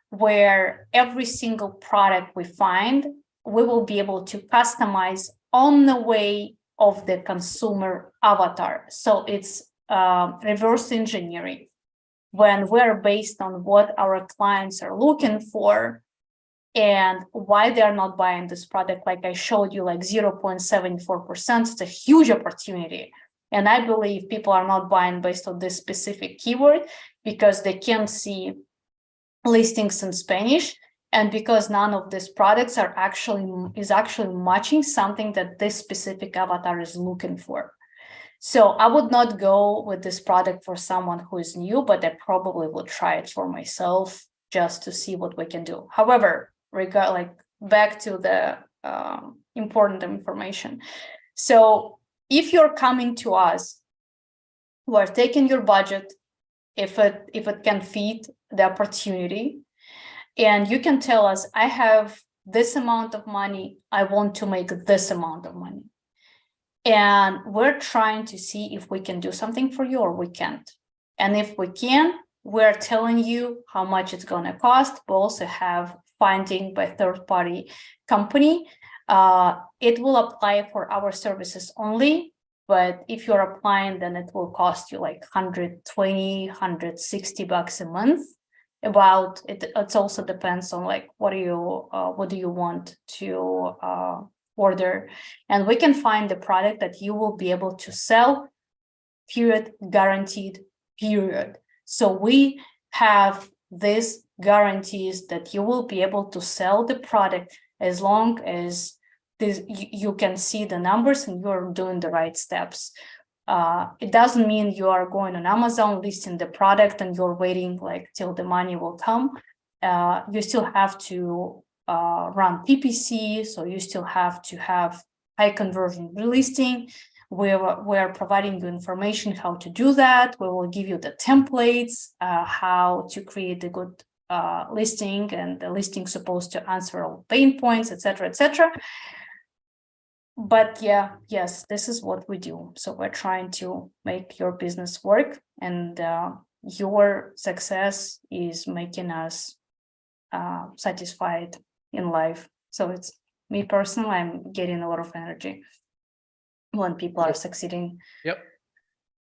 [SPEAKER 2] where every single product we find, we will be able to customize on the way of the consumer avatar. So it's reverse engineering, when we're based on what our clients are looking for and why they're not buying this product. Like I showed you, like 0.74%, it's a huge opportunity. And I believe people are not buying based on this specific keyword because they can't see listings in Spanish, and because none of these products are actually matching something that this specific avatar is looking for. So I would not go with this product for someone who is new, but I probably would try it for myself just to see what we can do. However, back to the important information. So if you're coming to us, we're taking your budget, if it can feed the opportunity, and you can tell us, I have this amount of money, I want to make this amount of money. And we're trying to see if we can do something for you or we can't. And if we can, we're telling you how much it's going to cost. We also have funding by third-party company. It will apply for our services only. But if you're applying, then it will cost you like $120, $160 a month. About it, it also depends on like what do you want to order, and we can find the product that you will be able to sell, period, guaranteed, period. So we have these guarantees that you will be able to sell the product as long as you can see the numbers and you're doing the right steps. It doesn't mean you are going on Amazon, listing the product, and you're waiting like till the money will come. You still have to run PPC, so you still have to have high conversion listing. We're providing you information how to do that. We will give you the templates, how to create a good listing, and the listing supposed to answer all pain points, etc., etc. But yes, this is what we do. So we're trying to make your business work, and your success is making us satisfied in life. So it's me personally, I'm getting a lot of energy when people are succeeding.
[SPEAKER 1] Yep.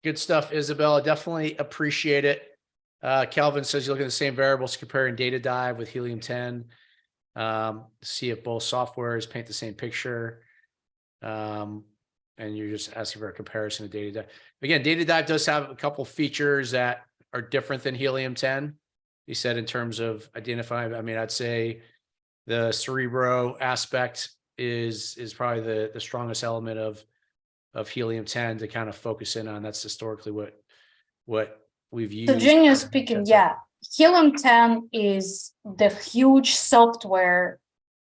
[SPEAKER 1] Good stuff, Isabella. Definitely appreciate it. Calvin says you're looking at the same variables comparing Data Dive with Helium 10. See if both softwares paint the same picture. And you're just asking for a comparison to Data Dive. Again, Data Dive does have a couple features that are different than Helium 10. He said in terms of identifying, I mean, I'd say the Cerebro aspect is probably the strongest element of Helium 10 to kind of focus in on. That's historically what we've used.
[SPEAKER 2] So generally speaking, Helium 10 is the huge software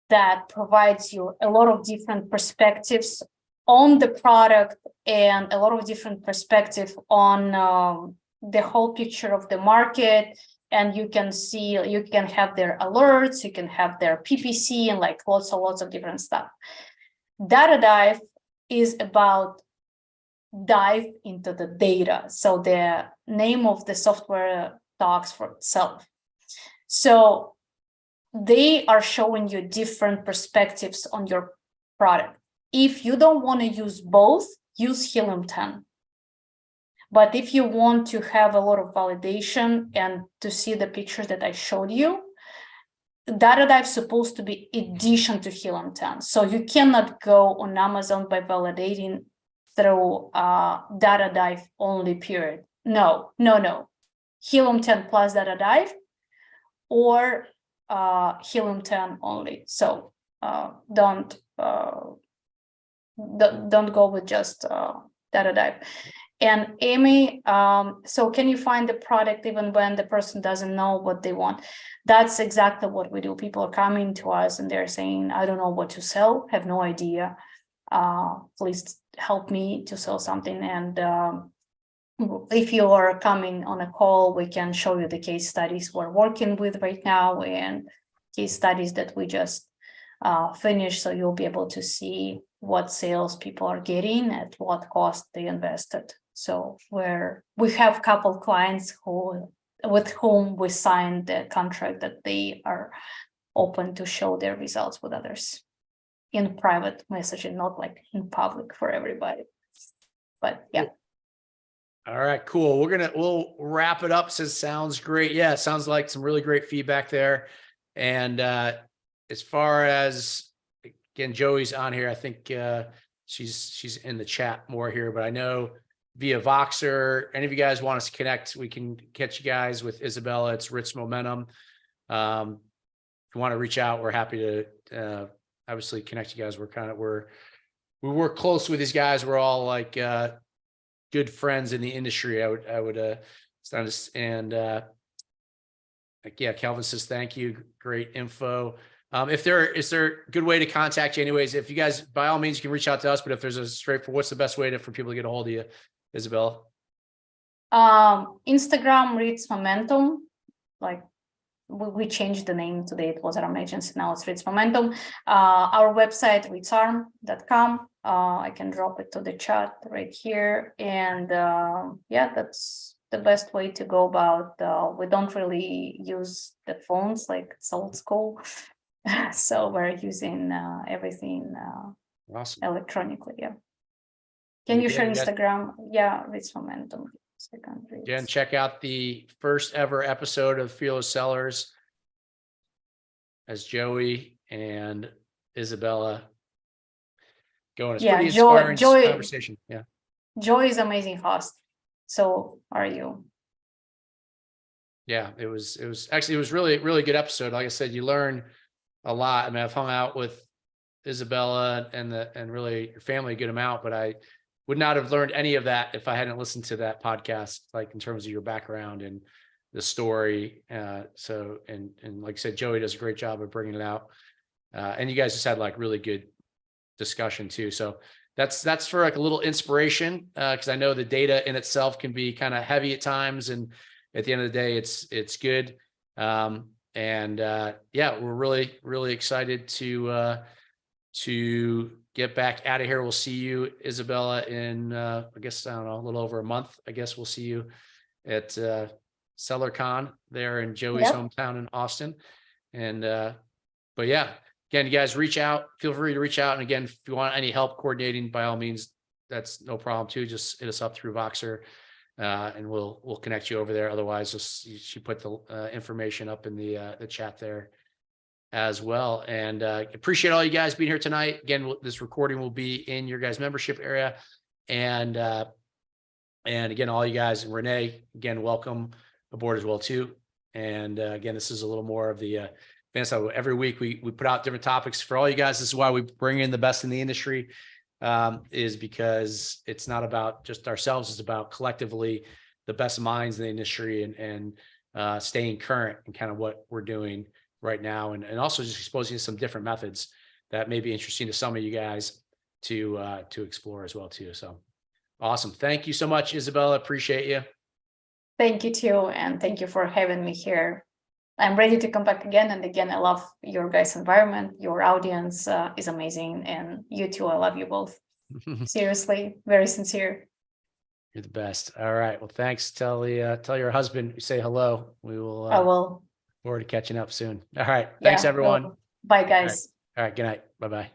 [SPEAKER 2] that provides you a lot of different perspectives on the product and a lot of different perspective on the whole picture of the market. And you can see, you can have their alerts, you can have their PPC, and like lots of different stuff. Data Dive is about dive into the data. So the name of the software talks for itself. So they are showing you different perspectives on your product. If you don't want to use both, use Helium 10. But if you want to have a lot of validation and to see the pictures that I showed you, DataDive is supposed to be addition to Helium 10. So you cannot go on Amazon by validating through DataDive only, period. No. Helium 10 plus DataDive or Helium 10 only. So don't go with just DataDive. And Amy, so can you find the product even when the person doesn't know what they want? That's exactly what we do. People are coming to us and they're saying, I don't know what to sell, have no idea. Please help me to sell something. And if you are coming on a call, we can show you the case studies we're working with right now and case studies that we just finished. So you'll be able to see what sales people are getting at what cost they invested. So we have a couple clients with whom we signed the contract that they are open to show their results with others in private messaging, not like in public for everybody. But yeah.
[SPEAKER 1] All right, cool. We'll wrap it up. Says sounds great. Yeah, sounds like some really great feedback there. And as far as, again, Joey's on here, I think she's in the chat more here, but I know via Voxer, any of you guys want us to connect, we can catch you guys with Isabella. It's Ritz Momentum. If you want to reach out, we're happy to obviously connect you guys. We work close with these guys. We're all like good friends in the industry. I would and like, yeah, Kelvin says thank you, great info. Is there a good way to contact you anyways? If you guys, by all means, you can reach out to us, but if there's a straightforward, what's the best way for people to get a hold of you, Isabella?
[SPEAKER 2] Instagram, Ritz Momentum. Like we changed the name today. It was our agency. Now it's Ritz Momentum. Our website, ritzarm.com. I can drop it to the chat right here. And yeah, that's the best way to go about. We don't really use the phones, like it's old school. So we're using everything
[SPEAKER 1] Awesome.
[SPEAKER 2] Electronically. Yeah. Can you share Instagram? Yeah, Ritz Momentum.
[SPEAKER 1] Again, check out the first ever episode of Fearless Sellers as Joey and Isabella going. It's pretty inspiring conversation. Yeah.
[SPEAKER 2] Joey is amazing host. So are you.
[SPEAKER 1] Yeah, it was really, really good episode. Like I said, you learn a lot. I mean, I've hung out with Isabella and really your family a good amount, but I would not have learned any of that if I hadn't listened to that podcast, like in terms of your background and the story. So like I said, Joey does a great job of bringing it out. And you guys just had like really good discussion too. So that's for like a little inspiration, because I know the data in itself can be kind of heavy at times. And at the end of the day, it's good. Yeah, we're really, really excited to get back out of here. We'll see you, Isabella, in I guess, I don't know, a little over a month. I guess we'll see you at SellerCon there in Joey's hometown in Austin. And but yeah, again, you guys reach out, feel free to reach out. And again, if you want any help coordinating, by all means, that's no problem too. Just hit us up through Voxer. And we'll connect you over there. Otherwise, she put the information up in the chat there as well. And appreciate all you guys being here tonight. Again, this recording will be in your guys' membership area. And again, all you guys, and Renee, again, welcome aboard as well too. And again, this is a little more of the every week we put out different topics for all you guys. This is why we bring in the best in the industry. Is because it's not about just ourselves, it's about collectively the best minds in the industry and staying current and kind of what we're doing right now. And also just exposing some different methods that may be interesting to some of you guys to explore as well too. So awesome. Thank you so much, Isabella. Appreciate you.
[SPEAKER 2] Thank you too. And thank you for having me here. I'm ready to come back again and again. I love your guys' environment. Your audience is amazing. And you too, I love you both. Seriously, very sincere.
[SPEAKER 1] You're the best. All right. Well, thanks. Tell your husband, say hello. We will
[SPEAKER 2] I will.
[SPEAKER 1] forward to catching up soon. All right. Thanks,
[SPEAKER 2] Yeah,
[SPEAKER 1] everyone.
[SPEAKER 2] well, bye, guys.
[SPEAKER 1] All right. Good night. Bye-bye.